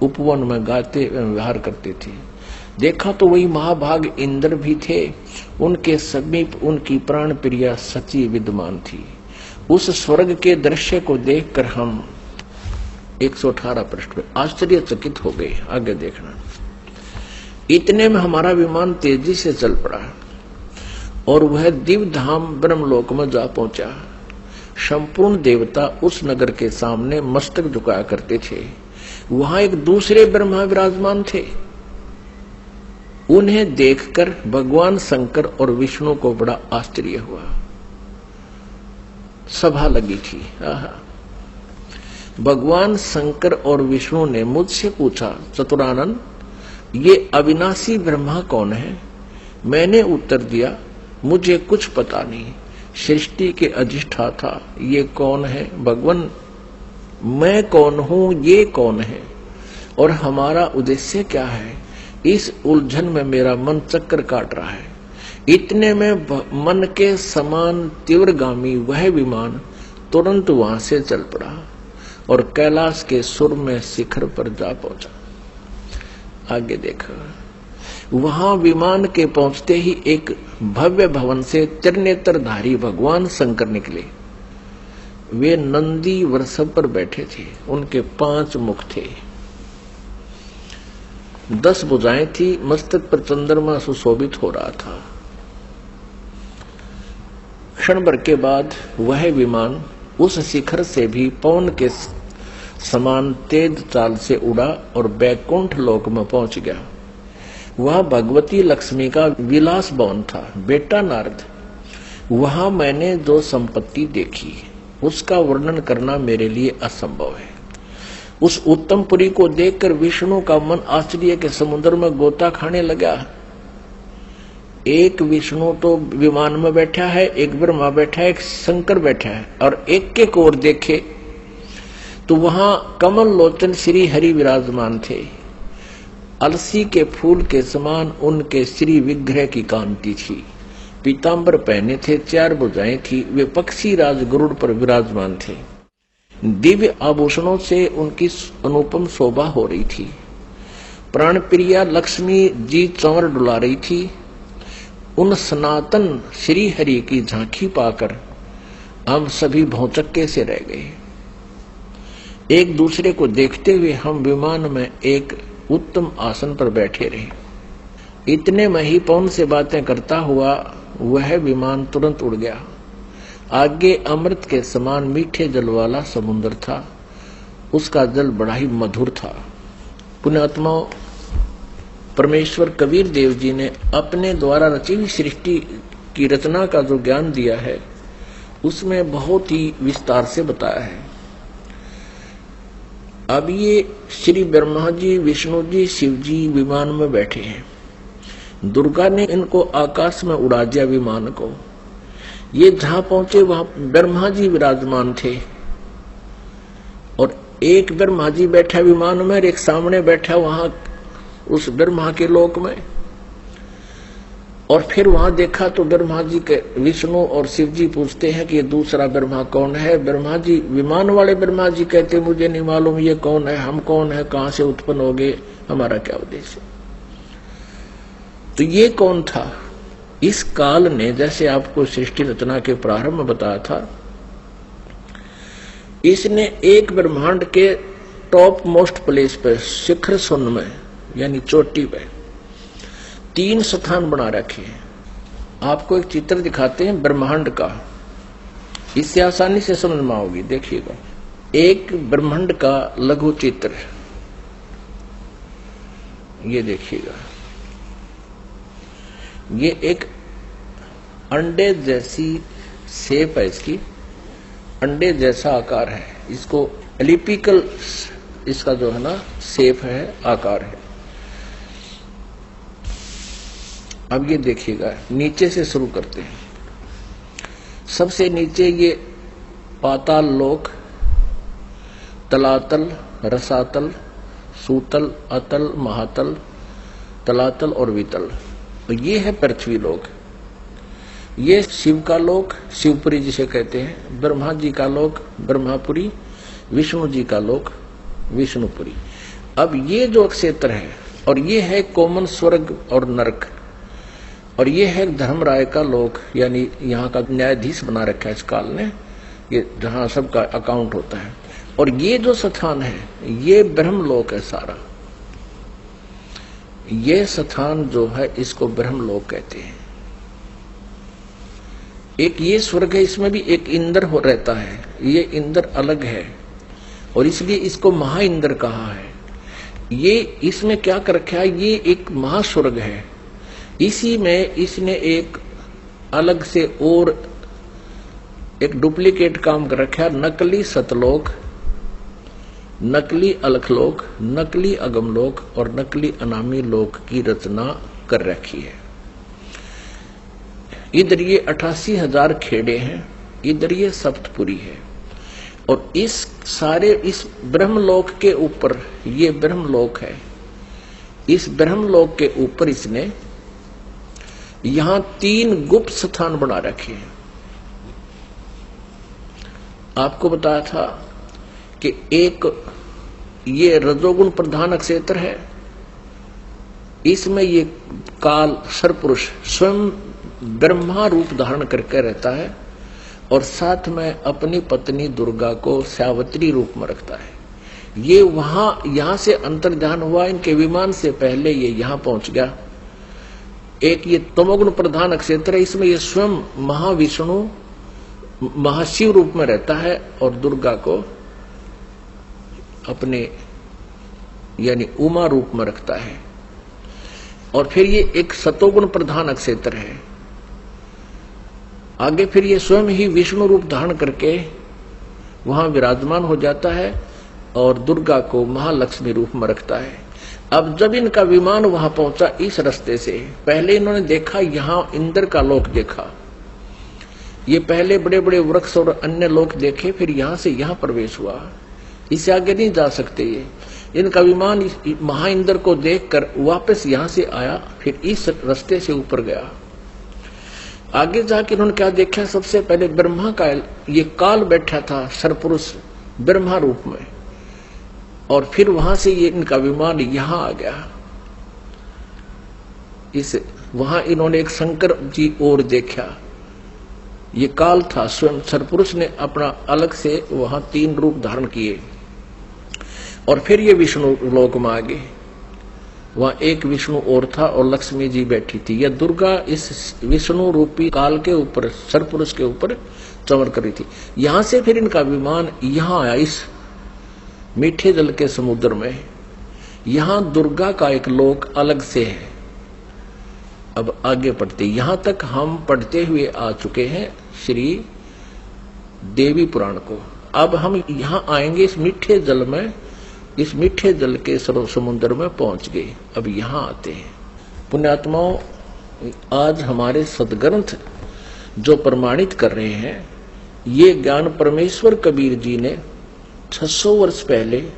उपवन में गाते एवं विहार करते थे। देखा तो वही महाभाग इंद्र भी थे। उनके समीप उनकी प्राण प्रिया सची विद्यमान थी। उस स्वर्ग के दृश्य को देखकर हम 118 पृष्ठ में आश्चर्यचकित हो गए। आगे देखना। इतने में हमारा विमान तेजी से चल पड़ा और वह दिव्य धाम ब्रह्मलोक में जा पहुंचा। संपूर्ण देवता उस नगर के सामने मस्तक झुकाया करते थे। वहां एक दूसरे ब्रह्मा विराजमान थे। उन्हें देखकर भगवान शंकर और विष्णु को बड़ा आश्चर्य हुआ। सभा लगी थी। भगवान शंकर और विष्णु ने मुझसे पूछा, चतुरानन, ये अविनाशी ब्रह्मा कौन है? मैंने उत्तर दिया, मुझे कुछ पता नहीं। सृष्टि के अधिष्ठाता ये कौन है? भगवान, मैं कौन हूं, ये कौन है, और हमारा उद्देश्य क्या है? इस उलझन में मेरा मन चक्कर काट रहा है। इतने में मन के समान तीव्रगामी वह विमान तुरंत वहां से चल पड़ा और कैलाश के सुर में शिखर पर जा पहुंचा। आगे देखा, वहां विमान के पहुंचते ही एक भव्य भवन से त्रिनेत्रधारी भगवान शंकर निकले। वे नंदी वृषभ पर बैठे थे। उनके 5 मुख थे, 10 भुजाएं थी। मस्तक पर चंद्रमा सुशोभित हो रहा था। क्षण भर के बाद वह विमान उस शिखर से भी पवन के समान तेज चाल से उड़ा और बैकुंठ लोक में पहुंच गया। वह भगवती लक्ष्मी का विलास भवन था। बेटा नारद, वहां मैंने जो संपत्ति देखी उसका वर्णन करना मेरे लिए असंभव है। उस उत्तम पुरी को देखकर विष्णु का मन आश्चर्य के समुद्र में गोता खाने लगा। एक विष्णु तो विमान में बैठा है, एक ब्रह्मा बैठा है, एक शंकर बैठा है, और एक के ओर देखे तो वहां कमल लोचन श्री हरि विराजमान थे। अलसी के फूल के समान उनके श्री विग्रह की कांति थी। पीतांबर पहने थे, 4 भुजाएं थी। वे पक्षी राज गरुड़ पर विराजमान थे। दिव्य आभूषणों से उनकी अनुपम शोभा हो रही थी। प्राण प्रिया लक्ष्मी जी चंवर डुला रही थी। उन सनातन श्री हरि की झांकी पाकर हम सभी भौचक्के से रह गए। एक दूसरे को देखते हुए हम विमान में एक उत्तम आसन पर बैठे रहे। इतने में ही पवन से बातें करता हुआ वह विमान तुरंत उड़ गया। आगे अमृत के समान मीठे जल वाला समुद्र था। उसका जल बड़ा ही मधुर था। पुण्यात्माओं, परमेश्वर कबीर देव जी ने अपने द्वारा रची हुई सृष्टि की रचना का जो ज्ञान दिया है उसमें बहुत ही विस्तार से बताया है। अब ये श्री ब्रह्मा जी, विष्णु जी, शिव जी विमान में बैठे हैं। दुर्गा ने इनको आकाश में उड़ा दिया विमान को। ये जहां पहुंचे वहां ब्रह्मा जी विराजमान थे, और एक ब्रह्मा जी बैठा विमान में और एक सामने बैठा वहां उस ब्रह्मा के लोक में। और फिर वहां देखा तो ब्रह्मा जी के विष्णु और शिव जी पूछते हैं कि ये दूसरा ब्रह्मा कौन है? ब्रह्मा जी, विमान वाले ब्रह्मा जी कहते मुझे नहीं मालूम ये कौन है, हम कौन है, कहां से उत्पन्न हो गए, हमारा क्या उद्देश्य? तो ये कौन था? इस काल ने, जैसे आपको सृष्टि रचना के प्रारंभ में बताया था, इसने एक ब्रह्मांड के टॉप मोस्ट प्लेस पे, शिखर सुन में यानी चोटी पे 3 स्थान बना रखे हैं। आपको एक चित्र दिखाते हैं ब्रह्मांड का, इससे आसानी से समझ में आओगी। देखिएगा, एक ब्रह्मांड का लघु चित्र, ये देखिएगा। ये एक अंडे जैसी शेप है, इसकी अंडे जैसा आकार है। इसको एलिप्टिकल इसका जो है ना शेप है, आकार है। अब ये देखिएगा, नीचे से शुरू करते हैं। सबसे नीचे ये पाताल लोक, तलातल, रसातल, सूतल, अतल, महातल, तलातल और वितल। ये है पृथ्वी लोक। ये शिव का लोक, शिवपुरी जिसे कहते हैं। ब्रह्मा जी का लोक ब्रह्मापुरी, विष्णु जी का लोक विष्णुपुरी। अब ये जो क्षेत्र है, और ये है कोमन स्वर्ग और नरक, और ये है धर्मराय का लोक, यानी यहाँ का न्यायाधीश बना रखा है इस काल ने, ये जहाँ सबका अकाउंट होता है। और ये जो स्थान है ये ब्रह्मलोक है सारा। ये स्थान जो है इसको ब्रह्मलोक कहते हैं। एक ये स्वर्ग है, इसमें भी एक इंद्र हो रहता है, ये इंद्र अलग है और इसलिए इसको महा इंद्र कहा है। ये इसमें क्या कर रखा है, ये एक महास्वर्ग है, इसी में इसने एक अलग से और एक डुप्लीकेट काम कर रखा है, नकली सतलोक, नकली अलखलोक, नकली अगमलोक और नकली अनामी लोक की रचना कर रखी है। इधर ये 88,000 खेड़े हैं, इधर ये सप्तपुरी है और इस सारे इस ब्रह्मलोक के ऊपर, ये ब्रह्मलोक है, इस ब्रह्मलोक के ऊपर इसने यहां 3 गुप्त स्थान बना रखे हैं। आपको बताया था कि एक ये रजोगुण प्रधान क्षेत्र है, इसमें ये काल सरपुरुष स्वयं ब्रह्मा रूप धारण करके रहता है और साथ में अपनी पत्नी दुर्गा को सावित्री रूप में रखता है। ये वहां यहां से अंतर्ध्यान हुआ, इनके विमान से पहले ये यहां पहुंच गया। एक ये तमोगुण प्रधान क्षेत्र है, इसमें ये स्वयं महाविष्णु महाशिव रूप में रहता है और दुर्गा को अपने यानी उमा रूप में रखता है। और फिर ये एक सतोगुण प्रधान क्षेत्र है, आगे फिर ये स्वयं ही विष्णु रूप धारण करके वहां विराजमान हो जाता है और दुर्गा को महालक्ष्मी रूप में रखता है। अब जब इनका विमान वहां पहुंचा इस रास्ते से, पहले इन्होंने देखा यहां इंद्र का लोक देखा, ये पहले बड़े बड़े वृक्ष और अन्य लोक देखे, फिर यहां से यहां प्रवेश हुआ, इससे आगे नहीं जा सकते। ये इनका विमान महा इंद्र को देखकर वापस यहां से आया, फिर इस रास्ते से ऊपर गया। आगे जाके इन्होंने क्या देखा, सबसे पहले ब्रह्मा का ये काल बैठा था सरपुरुष ब्रह्मा रूप में, और फिर वहां से ये इनका विमान यहां आ गया। इस वहां इन्होंने एक शंकर जी और देखा, ये काल था, स्वयं सरपुरुष ने अपना अलग से वहां 3 रूप धारण किए और फिर ये विष्णु लोक में आ गए। वहां एक विष्णु और था और लक्ष्मी जी बैठी थी। यह दुर्गा इस विष्णु रूपी काल के ऊपर, सरपुरुष के ऊपर चमर कर रही थी। यहां से फिर इनका विमान यहां आया, इस मीठे जल के समुद्र में। यहां दुर्गा का एक लोक अलग से है। अब आगे पढ़ते, यहां तक हम पढ़ते हुए आ चुके हैं श्री देवी पुराण को। अब हम यहां आएंगे इस मीठे जल में, इस मीठे जल के समुद्र में पहुंच गए। अब यहां आते हैं पुण्यात्माओं, आज हमारे सदग्रंथ जो प्रमाणित कर रहे हैं, ये ज्ञान परमेश्वर कबीर जी ने 600 वर्ष पहले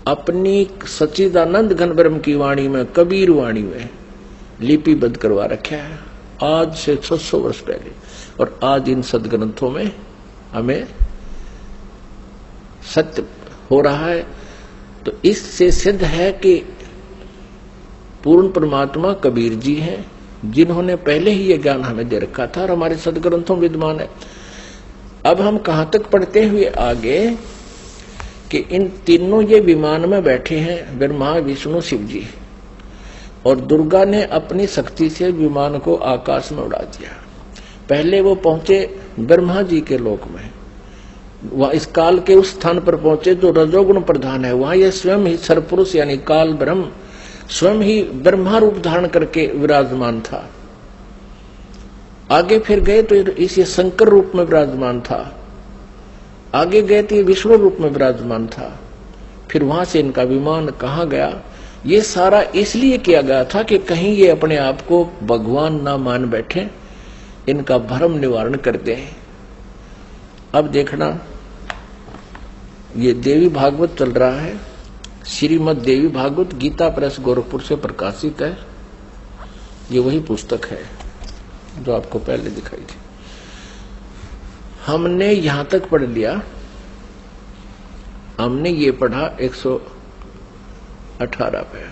अपनी सच्चिदानंद घन ब्रह्म की वाणी में, कबीर वाणी में लिपिबद्ध करवा रखा है, आज से 600 वर्ष पहले। और आज इन सदग्रंथों में हमें सत्य हो रहा है। तो इससे सिद्ध है कि पूर्ण परमात्मा कबीर जी हैं, जिन्होंने पहले ही ये ज्ञान हमें दे रखा था और हमारे सदग्रंथों में विद्यमान है। अब हम कहां तक पढ़ते हुए आगे कि इन तीनों ये विमान में बैठे हैं, ब्रह्मा विष्णु शिव जी, और दुर्गा ने अपनी शक्ति से विमान को आकाश में उड़ा दिया। पहले वो पहुंचे ब्रह्मा जी के लोक में, वह इस काल के उस स्थान पर पहुंचे जो रजोगुण प्रधान है। वहां यह स्वयं ही सरपुरुष यानी काल ब्रह्म स्वयं ही ब्रह्मा रूप धारण करके विराजमान था। आगे फिर गए तो इस शंकर रूप में विराजमान था, आगे गए तो ये विष्णु रूप में विराजमान था। फिर वहां से इनका विमान कहां गया, ये सारा इसलिए किया गया था कि कहीं ये अपने आप को भगवान ना मान बैठे, इनका भ्रम निवारण कर दें। अब देखना, ये देवी भागवत चल रहा है, श्रीमद् देवी भागवत गीता प्रेस गोरखपुर से प्रकाशित है। ये वही पुस्तक है जो आपको पहले दिखाई थी। हमने यहां तक पढ़ लिया, हमने ये पढ़ा 118 पे।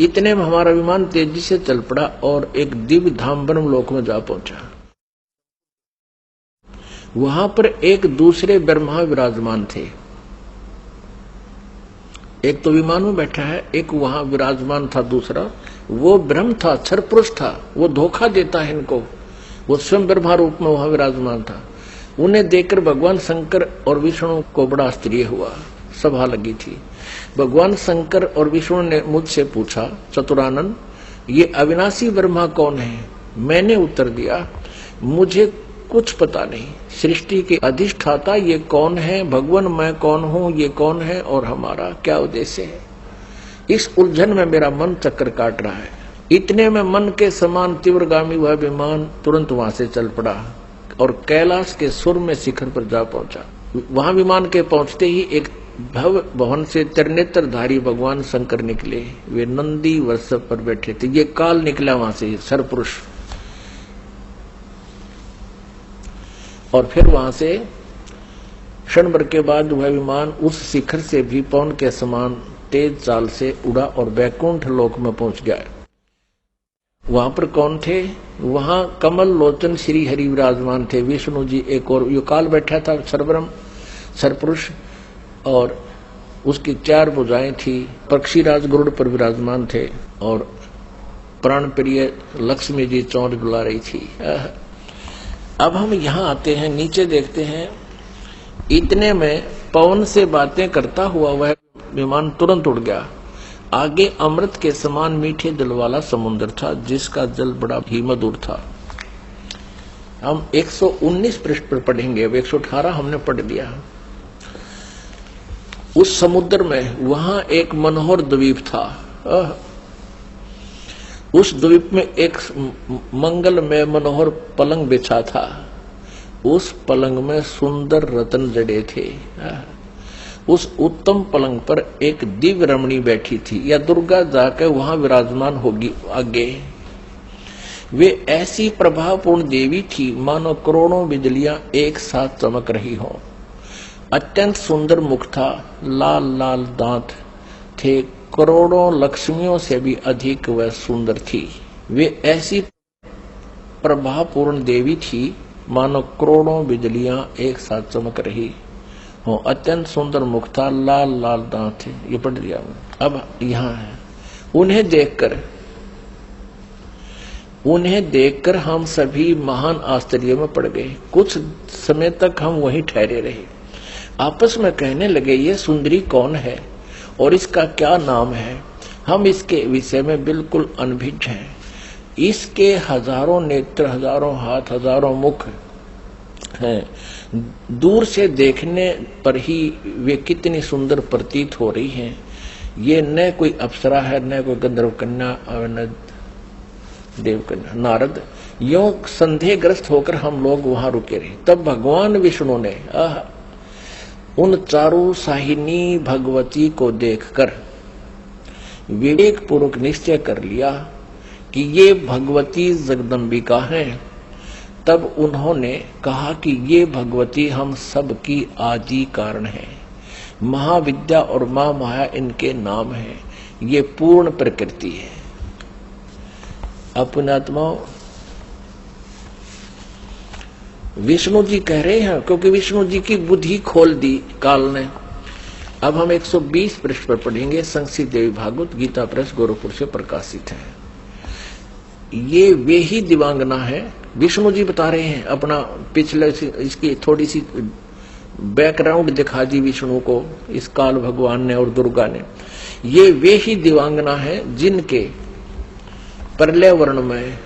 इतने में हमारा विमान तेजी से चल पड़ा और एक दिव्य धाम ब्रह्म लोक में जा पहुंचा। वहां पर एक दूसरे ब्रह्मा विराजमान थे, एक तो विमान में बैठा है, एक वहां विराजमान था दूसरा, वो ब्रह्म था, सरपुरुष था। वो धोखा देता है इनको, वो स्वयं ब्रह्मा रूप में वहां विराजमान था। उन्हें देखकर भगवान शंकर और विष्णु को बड़ा आश्चर्य हुआ। सभा लगी थी। भगवान शंकर और विष्णु ने मुझसे पूछा, चतुरानन ये अविनाशी ब्रह्मा कौन है? मैंने उत्तर दिया, मुझे कुछ पता नहीं। सृष्टि के अधिष्ठाता ये कौन है? भगवान मैं कौन हूँ? ये कौन है? और हमारा क्या उद्देश्य है? इस उलझन में मेरा मन चक्कर काट रहा है। इतने में मन के समान तीव्रगामी वह विमान तुरंत वहां से चल पड़ा और कैलाश के सुर में शिखर पर जा पहुंचा। वहां विमान के पहुंचते ही एक भव भवन से त्रिनेत्रधारी भगवान शंकर निकले। वे नंदी वृषभ पर बैठे थे। ये काल निकला वहां से, सरपुरुष। और फिर वहां से क्षण भर के बाद वह विमान उस शिखर से भी पवन के समान तेज चाल से उड़ा और वैकुंठ लोक में पहुंच गया। वहां पर कौन थे? वहां कमल लोचन श्री हरि विराजमान थे। विष्णु जी एक और यो काल बैठा था, सरब्रह्म सरपुरुष, और उसकी 4 भुजाएं थी। पक्षीराज गरुड़ पर विराजमान थे और प्राण प्रिय लक्ष्मी जी चौंड डुला रही थी। अब हम यहाँ आते हैं, नीचे देखते हैं। इतने में पवन से बातें करता हुआ वह विमान तुरंत उड़ गया। आगे अमृत के समान मीठे जल वाला समुद्र था, जिसका जल बड़ा ही मधुर था। हम 119 पृष्ठ पर पढ़ेंगे। अब 118 हमने पढ़ दिया। उस समुद्र में वहां एक मनोहर द्वीप था। उस द्वीप में एक मंगल में मनोहर पलंग बिछा था। उस पलंग में सुंदर रत्न जड़े थे। उस उत्तम पलंग पर एक दिव्य रमणी बैठी थी, या दुर्गा जाकर वहां विराजमान होगी आगे। वे ऐसी प्रभावपूर्ण देवी थी मानो करोड़ों बिजलियां एक साथ चमक रही हों। अत्यंत सुंदर मुख था, लाल लाल दांत थे, करोड़ों लक्ष्मियों से भी अधिक वह सुंदर थी। वे ऐसी प्रभावपूर्ण देवी थी मानो करोड़ों बिजलियां एक साथ चमक रही हो। अत्यंत सुंदर मुख था, लाल लाल दांत थे। ये पढ़ दिया। अब यहाँ है, उन्हें देखकर हम सभी महान आश्चर्य में पड़ गए। कुछ समय तक हम वहीं ठहरे रहे। आपस में कहने लगे, ये सुंदरी कौन है और इसका क्या नाम है? हम इसके विषय में बिल्कुल अनभिज्ञ हैं। इसके हजारों नेत्र, हजारों हाथ, हजारों मुख हैं। दूर से देखने पर ही वे कितनी सुंदर प्रतीत हो रही हैं। ये न कोई अप्सरा है, न कोई गंधर्व कन्या और न देव कन्या। नारद यूं संदेहग्रस्त होकर हम लोग वहां रुके रहे। तब भगवान विष्णु ने उन चारों साहिनी भगवती को देखकर विवेक पूर्वक निश्चय कर लिया कि ये भगवती जगदम्बिका हैं। तब उन्होंने कहा कि ये भगवती हम सब की आदि कारण है। महाविद्या और मां माया इनके नाम है। ये पूर्ण प्रकृति है। अपने आत्माओं, विष्णु जी कह रहे हैं, क्योंकि विष्णु जी की बुद्धि खोल दी काल ने। अब हम 120 पृष्ठ पर पढ़ेंगे। संक्षिप्त देवी भागवत गीता प्रेस गोरखपुर से प्रकाशित है। ये वे ही दिवांगना है। विष्णु जी बता रहे हैं अपना पिछले, इसकी थोड़ी सी बैकग्राउंड दिखा दी विष्णु को, इस काल भगवान ने और दुर्गा ने। ये वे ही दिवांगना है जिनके प्रलय वर्ण में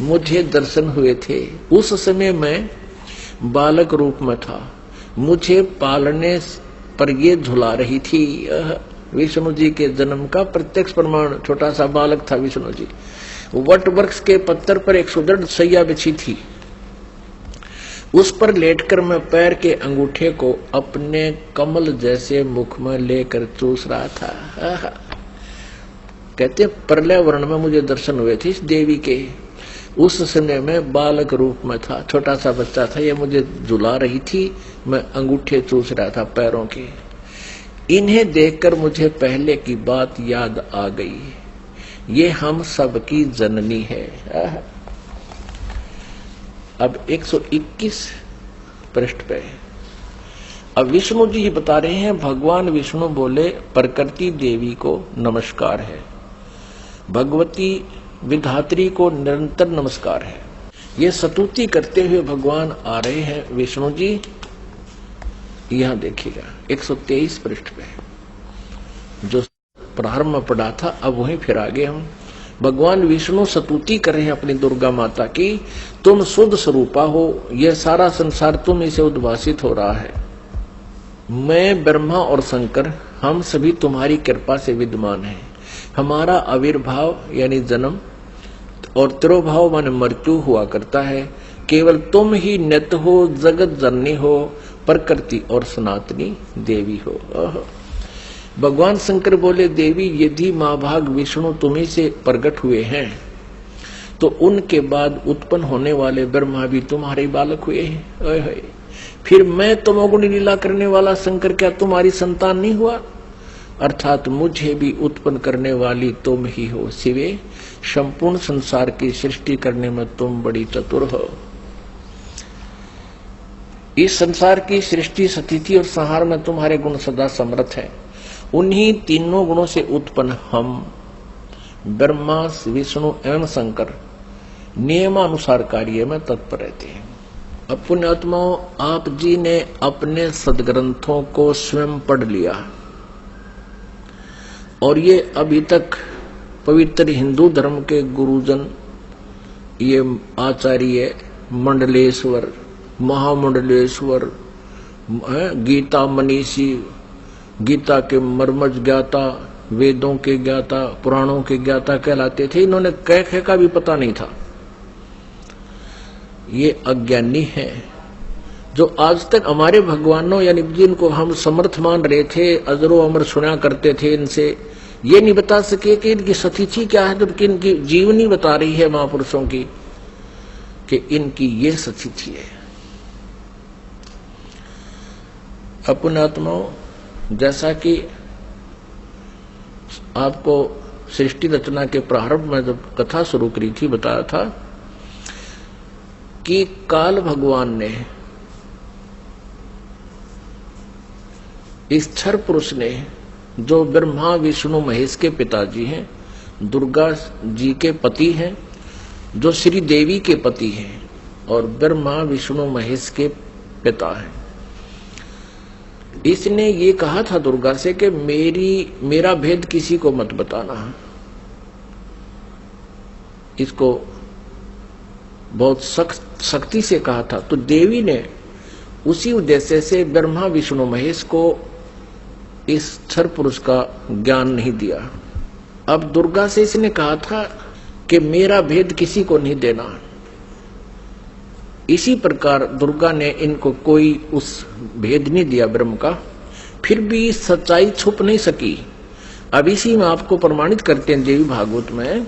मुझे दर्शन हुए थे। उस समय मैं बालक रूप में था। मुझे पालने पर ये झुला रही थी। विष्णु जी के जन्म का प्रत्यक्ष प्रमाण। छोटा सा बालक था विष्णु जी। वट वृक्ष के पत्थर पर एक सुदृढ़ सैया बिछी थी। उस पर लेटकर मैं पैर के अंगूठे को अपने कमल जैसे मुख में लेकर चूस रहा था। कहते प्रलय वर्ण में मुझे दर्शन हुए थे इस देवी के। उस समय में बालक रूप में था, छोटा सा बच्चा था। ये मुझे झुला रही थी, मैं अंगूठे चूस रहा था पैरों के। इन्हें देखकर मुझे पहले की बात याद आ गई। ये हम सब की जननी है। अब 121 पृष्ठ पे अब विष्णु जी ही बता रहे हैं। भगवान विष्णु बोले, प्रकृति देवी को नमस्कार है, भगवती विधात्री को निरंतर नमस्कार है। ये स्तुति करते हुए भगवान आ रहे हैं विष्णु जी। यहां देखिएगा 123 पृष्ठ पे जो प्रारंभ में पढ़ा था, अब वहीं फिर आगे हम भगवान विष्णु स्तुति कर रहे हैं अपनी दुर्गा माता की। तुम शुद्ध स्वरूपा हो, यह सारा संसार तुम इसे उद्भासित हो रहा है। मैं ब्रह्मा और शंकर हम सभी तुम्हारी कृपा से विद्यमान हैं। हमारा आविर्भाव यानी जन्म और तिरोभाव माने मृत्यु हुआ करता है। केवल तुम ही नित्य हो, जगत जननी हो, प्रकृति और सनातनी देवी हो। भगवान शंकर बोले, देवी यदि महाभाग विष्णु तुम्ही से प्रकट हुए हैं तो उनके बाद उत्पन्न होने वाले ब्रह्मा भी तुम्हारे बालक हुए हैं। फिर मैं तमोगुणी लीला करने वाला शंकर क्या तुम्हारी संतान नहीं हुआ? अर्थात मुझे भी उत्पन्न करने वाली तुम ही हो। शिवे, संपूर्ण संसार की सृष्टि करने में तुम बड़ी चतुर हो। इस संसार की सृष्टि, स्थिति और संहार में तुम्हारे गुण सदा समर्थ है। उन्हीं तीनों गुणों से उत्पन्न हम ब्रह्मा, विष्णु एवं शंकर नियमानुसार कार्य में तत्पर रहते हैं। अब पुण्यात्माओं, आप जी ने अपने सदग्रंथों को स्वयं पढ़ लिया और ये अभी तक पवित्र हिंदू धर्म के गुरुजन, ये आचार्य मंडलेश्वर, महामंडलेश्वर, गीता मनीषी, गीता के मर्मज ज्ञाता, वेदों के ज्ञाता, पुराणों के ज्ञाता कहलाते थे। इन्होंने कह का भी पता नहीं था। ये अज्ञानी हैं जो आज तक हमारे भगवानों यानी जिनको हम समर्थ मान रहे थे, अजरो अमर सुना करते थे, इनसे ये नहीं बता सके कि इनकी सतिथि क्या है, जबकि इनकी जीवनी बता रही है महापुरुषों की कि इनकी ये सतिथि है। अपनात्माओं, जैसा कि आपको सृष्टि रचना के प्रारंभ में जब कथा शुरू करी थी बताया था कि काल भगवान ने, इस क्षर पुरुष ने, जो ब्रह्मा विष्णु महेश के पिताजी हैं, दुर्गा जी के पति हैं, जो श्री देवी के पति हैं और ब्रह्मा विष्णु महेश के पिता हैं, इसने ये कहा था दुर्गा से कि मेरा भेद किसी को मत बताना। इसको बहुत सख्ती से कहा था। तो देवी ने उसी उद्देश्य से ब्रह्मा विष्णु महेश को इस क्षर पुरुष का ज्ञान नहीं दिया। अब दुर्गा से इसने कहा था कि मेरा भेद किसी को नहीं देना। इसी प्रकार दुर्गा ने इनको कोई उस भेद नहीं दिया ब्रह्म का, फिर भी सच्चाई छुप नहीं सकी। अब इसी में आपको प्रमाणित करते हैं देवी भागवत में,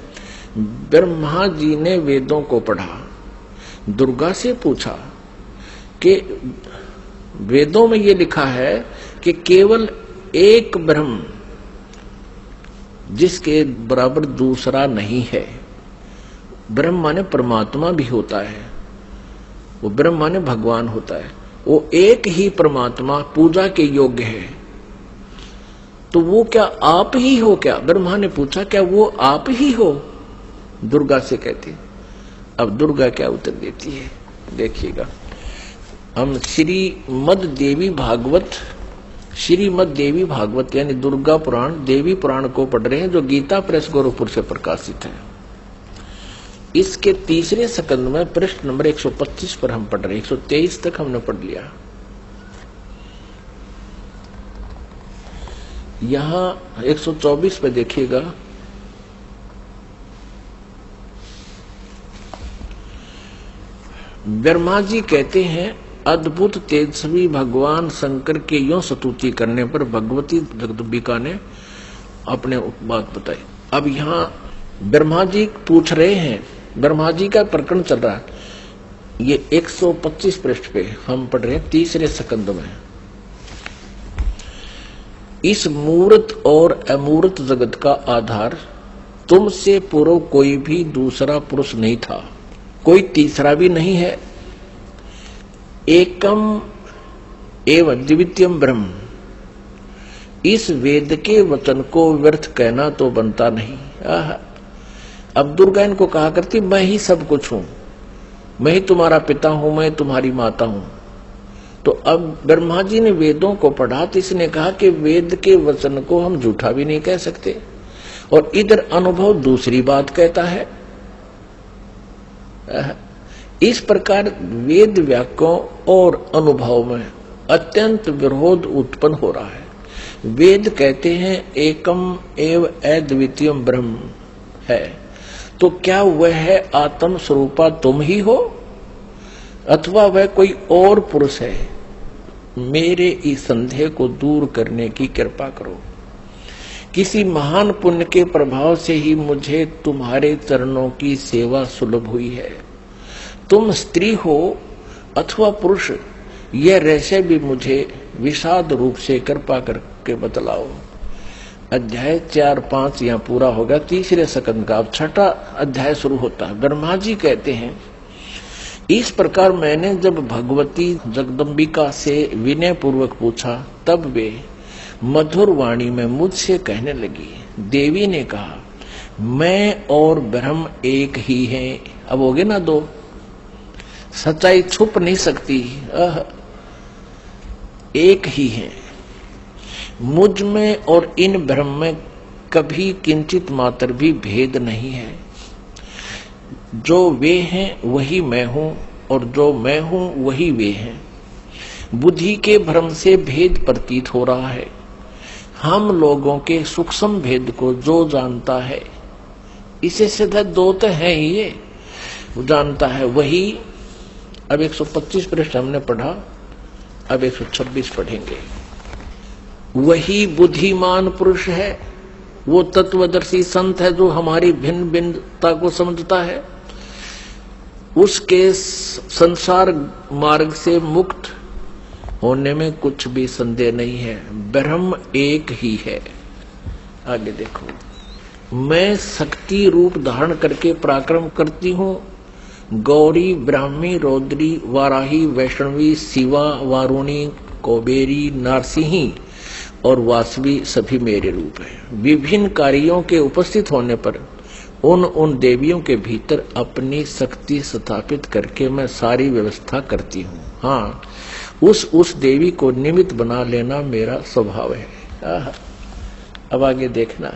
ब्रह्मा जी ने वेदों को पढ़ा, दुर्गा से पूछा कि वेदों में ये लिखा है कि केवल एक ब्रह्म जिसके बराबर दूसरा नहीं है। ब्रह्म माने परमात्मा भी होता है, वो ब्रह्म माने भगवान होता है, वो एक ही परमात्मा पूजा के योग्य है। तो वो क्या आप ही हो क्या? ब्रह्मा ने पूछा, क्या वो आप ही हो? दुर्गा से कहती। अब दुर्गा क्या उत्तर देती है देखिएगा। हम श्रीमद देवी भागवत यानी दुर्गा पुराण, देवी पुराण को पढ़ रहे हैं, जो गीता प्रेस गोरखपुर से प्रकाशित है। इसके तीसरे स्कंद में पृष्ठ नंबर 125 पर हम पढ़ रहे हैं। 123 तक हमने पढ़ लिया। यहां 124 पे देखिएगा, ब्रह्मा जी कहते हैं, अद्भुत तेजस्वी भगवान शंकर के यों स्तुति करने पर भगवती जगदम्बिका ने अपने बात बताई। अब यहां ब्रह्मा जी पूछ रहे हैं, ब्रह्मा जी का प्रकरण चल रहा है। ये 125 पृष्ठ पे हम पढ़ रहे हैं तीसरे स्कंद में। इस मूर्त और अमूर्त जगत का आधार तुमसे पूर्व कोई भी दूसरा पुरुष नहीं था, कोई तीसरा भी नहीं है। एकम एवं द्वितीयम ब्रह्म, इस वेद के वचन को व्यर्थ कहना तो बनता नहीं। अब दुर्गा इनको कहा करती, मैं ही सब कुछ हूं, मैं ही तुम्हारा पिता हूं, मैं तुम्हारी माता हूं। तो अब ब्रह्मा जी ने वेदों को पढ़ा तो इसने कहा कि वेद के वचन को हम झूठा भी नहीं कह सकते, और इधर अनुभव दूसरी बात कहता है। इस प्रकार वेद वाक्यों और अनुभव में अत्यंत विरोध उत्पन्न हो रहा है। वेद कहते हैं एकम एव अद्वितीयम ब्रह्म है, तो क्या वह है आत्म स्वरूपा तुम ही हो अथवा वह कोई और पुरुष है? मेरे इस संदेह को दूर करने की कृपा करो। किसी महान पुण्य के प्रभाव से ही मुझे तुम्हारे चरणों की सेवा सुलभ हुई है। तुम स्त्री हो अथवा पुरुष, यह रहस्य भी मुझे विषाद रूप से कृपा करके बतलाओ। अध्याय 4-5 यहाँ पूरा होगा, तीसरे सकंद का अब छठा अध्याय शुरू होता है। ब्रह्मा जी कहते हैं, इस प्रकार मैंने जब भगवती जगदम्बिका से विनय पूर्वक पूछा, तब वे मधुर वाणी में मुझसे कहने लगी। देवी ने कहा, मैं और ब्रह्म एक ही हैं। अब हो गए ना दो, सच्चाई छुप नहीं सकती, एक ही है। मुझ में और इन ब्रह्म में कभी किंचित मात्र भी भेद नहीं है। जो वे हैं वही मैं हूं, और जो मैं हूं वही वे हैं। बुद्धि के भ्रम से भेद प्रतीत हो रहा है। हम लोगों के सूक्ष्म भेद को जो जानता है, इसे सीधा दो तो है ही, ये जानता है वही। अब 125 पृष्ठ हमने पढ़ा, अब 126 पढ़ेंगे। वही बुद्धिमान पुरुष है, वो तत्वदर्शी संत है जो हमारी भिन्न भिन्नता को समझता है। उसके संसार मार्ग से मुक्त होने में कुछ भी संदेह नहीं है। ब्रह्म एक ही है। आगे देखो, मैं शक्ति रूप धारण करके पराक्रम करती हूँ। गौरी, ब्राह्मी, रौद्री, वाराही, वैष्णवी, शिवा, वारुणी, कौबेरी, नारसिंही और वासवी सभी मेरे रूप हैं। विभिन्न कार्यों के उपस्थित होने पर उन देवियों के भीतर अपनी शक्ति स्थापित करके मैं सारी व्यवस्था करती हूँ। हाँ, उस देवी को निमित्त बना लेना मेरा स्वभाव है। अब आगे देखना,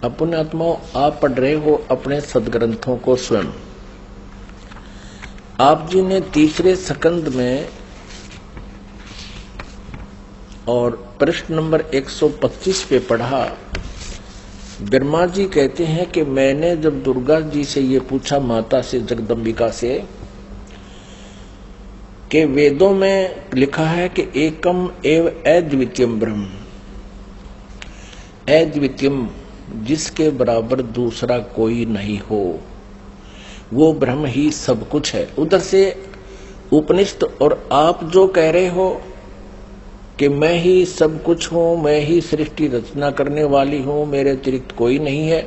अपने आत्माओं, आप पढ़ रहे हो अपने सदग्रंथों को स्वयं। आप जी ने तीसरे सकंद में और प्रश्न नंबर 125 पे पढ़ा। ब्रह्मा जी कहते हैं कि मैंने जब दुर्गा जी से ये पूछा, माता से, जगदम्बिका से, कि वेदों में लिखा है कि एकम एव अद्वितीयम ब्रह्म, अद्वितीयम जिसके बराबर दूसरा कोई नहीं हो, वो ब्रह्म ही सब कुछ है। उधर से उपनिषद और आप जो कह रहे हो कि मैं ही सब कुछ हूं, मैं ही सृष्टि रचना करने वाली हूं, मेरे अतिरिक्त कोई नहीं है,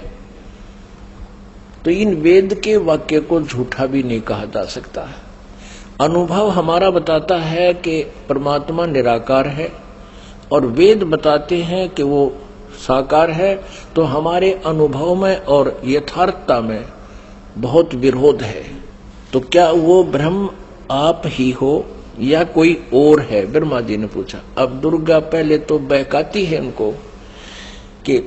तो इन वेद के वाक्य को झूठा भी नहीं कहा जा सकता। अनुभव हमारा बताता है कि परमात्मा निराकार है और वेद बताते हैं कि वो साकार है, तो हमारे अनुभव में और यथार्थता में बहुत विरोध है। तो क्या वो ब्रह्म आप ही हो या कोई और है? ब्रह्मा जी ने पूछा। अब दुर्गा पहले तो बहकाती है उनको कि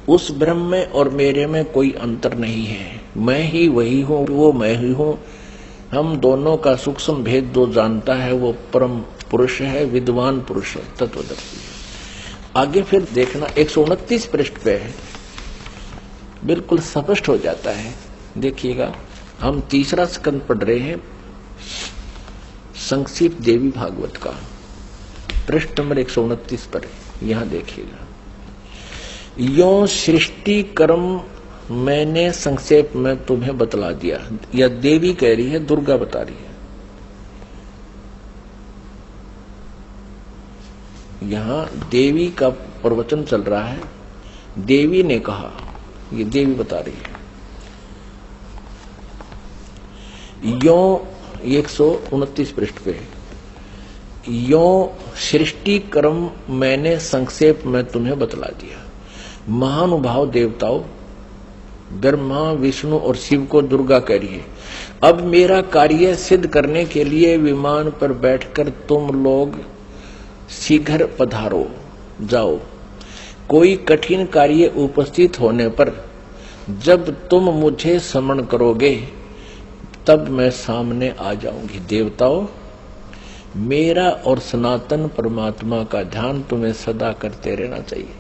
उस ब्रह्म में और मेरे में कोई अंतर नहीं है, मैं ही वही हूं, वो मैं ही हूं। हम दोनों का सूक्ष्म भेद जो जानता है वो परम पुरुष है, विद्वान पुरुष है, तत्वदर्शी है। आगे फिर देखना 129 पृष्ठ पे है, बिल्कुल स्पष्ट हो जाता है। देखिएगा, हम तीसरा स्कंद पढ़ रहे हैं, संक्षिप्त देवी भागवत का, पृष्ठ नंबर 129 पर। यहां देखिएगा, यो सृष्टि कर्म मैंने संक्षेप में तुम्हें बतला दिया। यह देवी कह रही है, दुर्गा बता रही है। यहां देवी का प्रवचन चल रहा है। देवी ने कहा, ये देवी बता रही है। यो 129 पृष्ठ पे, यो सृष्टि कर्म मैंने संक्षेप में तुम्हें बतला दिया। महानुभाव देवताओं, ब्रह्मा विष्णु और शिव को दुर्गा कह रही है। अब मेरा कार्य सिद्ध करने के लिए विमान पर बैठकर तुम लोग शीघ्र पधारो जाओ। कोई कठिन कार्य उपस्थित होने पर जब तुम मुझे समन करोगे तब मैं सामने आ जाऊंगी। देवताओं, मेरा और सनातन परमात्मा का ध्यान तुम्हें सदा करते रहना चाहिए।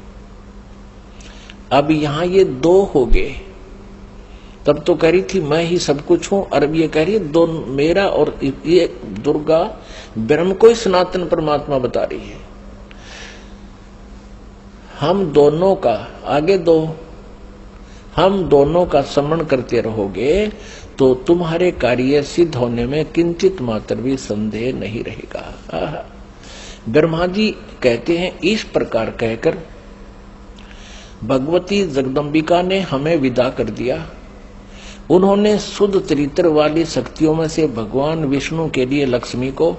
अब यहां ये दो हो गए। तब तो कह रही थी मैं ही सब कुछ हूं, और अब ये कह रही है दो, मेरा और ये दुर्गा ब्रह्म को ही सनातन परमात्मा बता रही है। हम दोनों का आगे दो, हम दोनों का समन करते रहोगे तो तुम्हारे कार्य सिद्ध होने में किंचित मात्र भी संदेह नहीं रहेगा। ब्रह्मा जी कहते हैं, इस प्रकार कहकर भगवती जगदम्बिका ने हमें विदा कर दिया। उन्होंने शुद्ध चरित्र वाली शक्तियों में से भगवान विष्णु के लिए लक्ष्मी को,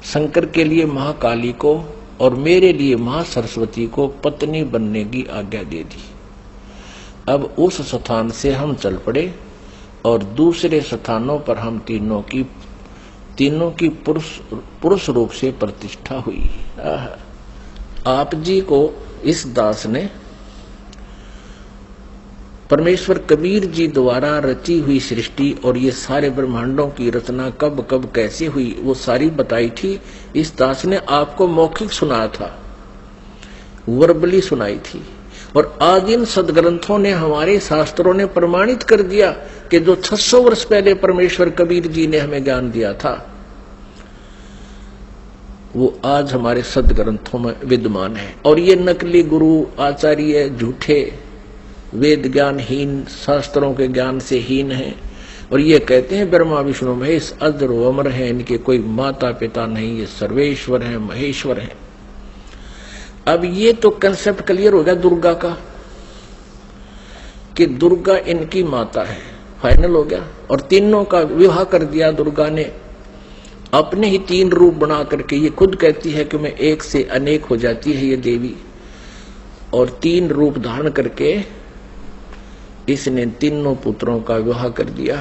शंकर के लिए महाकाली को और मेरे लिए महासरस्वती को पत्नी बनने की आज्ञा दे दी। अब उस स्थान से हम चल पड़े और दूसरे स्थानों पर हम तीनों की पुरुष रूप से प्रतिष्ठा हुई। आप जी को इस दास ने परमेश्वर कबीर जी द्वारा रची हुई सृष्टि और ये सारे ब्रह्मांडों की रचना कब कब कैसे हुई वो सारी बताई थी। इस दास ने आपको मौखिक सुनाया था, वर्बली सुनाई थी। और आज इन सदग्रंथों ने, हमारे शास्त्रों ने प्रमाणित कर दिया कि जो 600 वर्ष पहले परमेश्वर कबीर जी ने हमें ज्ञान दिया था वो आज हमारे सदग्रंथों में विद्यमान है। और ये नकली गुरु आचार्य झूठे वेद ज्ञानहीन, शास्त्रों के ज्ञान से हीन है और ये कहते हैं ब्रह्मा विष्णु महेश अजर व अमर है, इनके कोई माता पिता नहीं, ये सर्वेश्वर है, महेश्वर है। अब ये तो कंसेप्ट क्लियर हो गया दुर्गा का कि दुर्गा इनकी माता है, फाइनल हो गया। और तीनों का विवाह कर दिया दुर्गा ने, अपने ही 3 रूप बना करके। ये खुद कहती है कि मैं एक से अनेक हो जाती है ये देवी, और 3 रूप धारण करके इसने तीनों पुत्रों का विवाह कर दिया।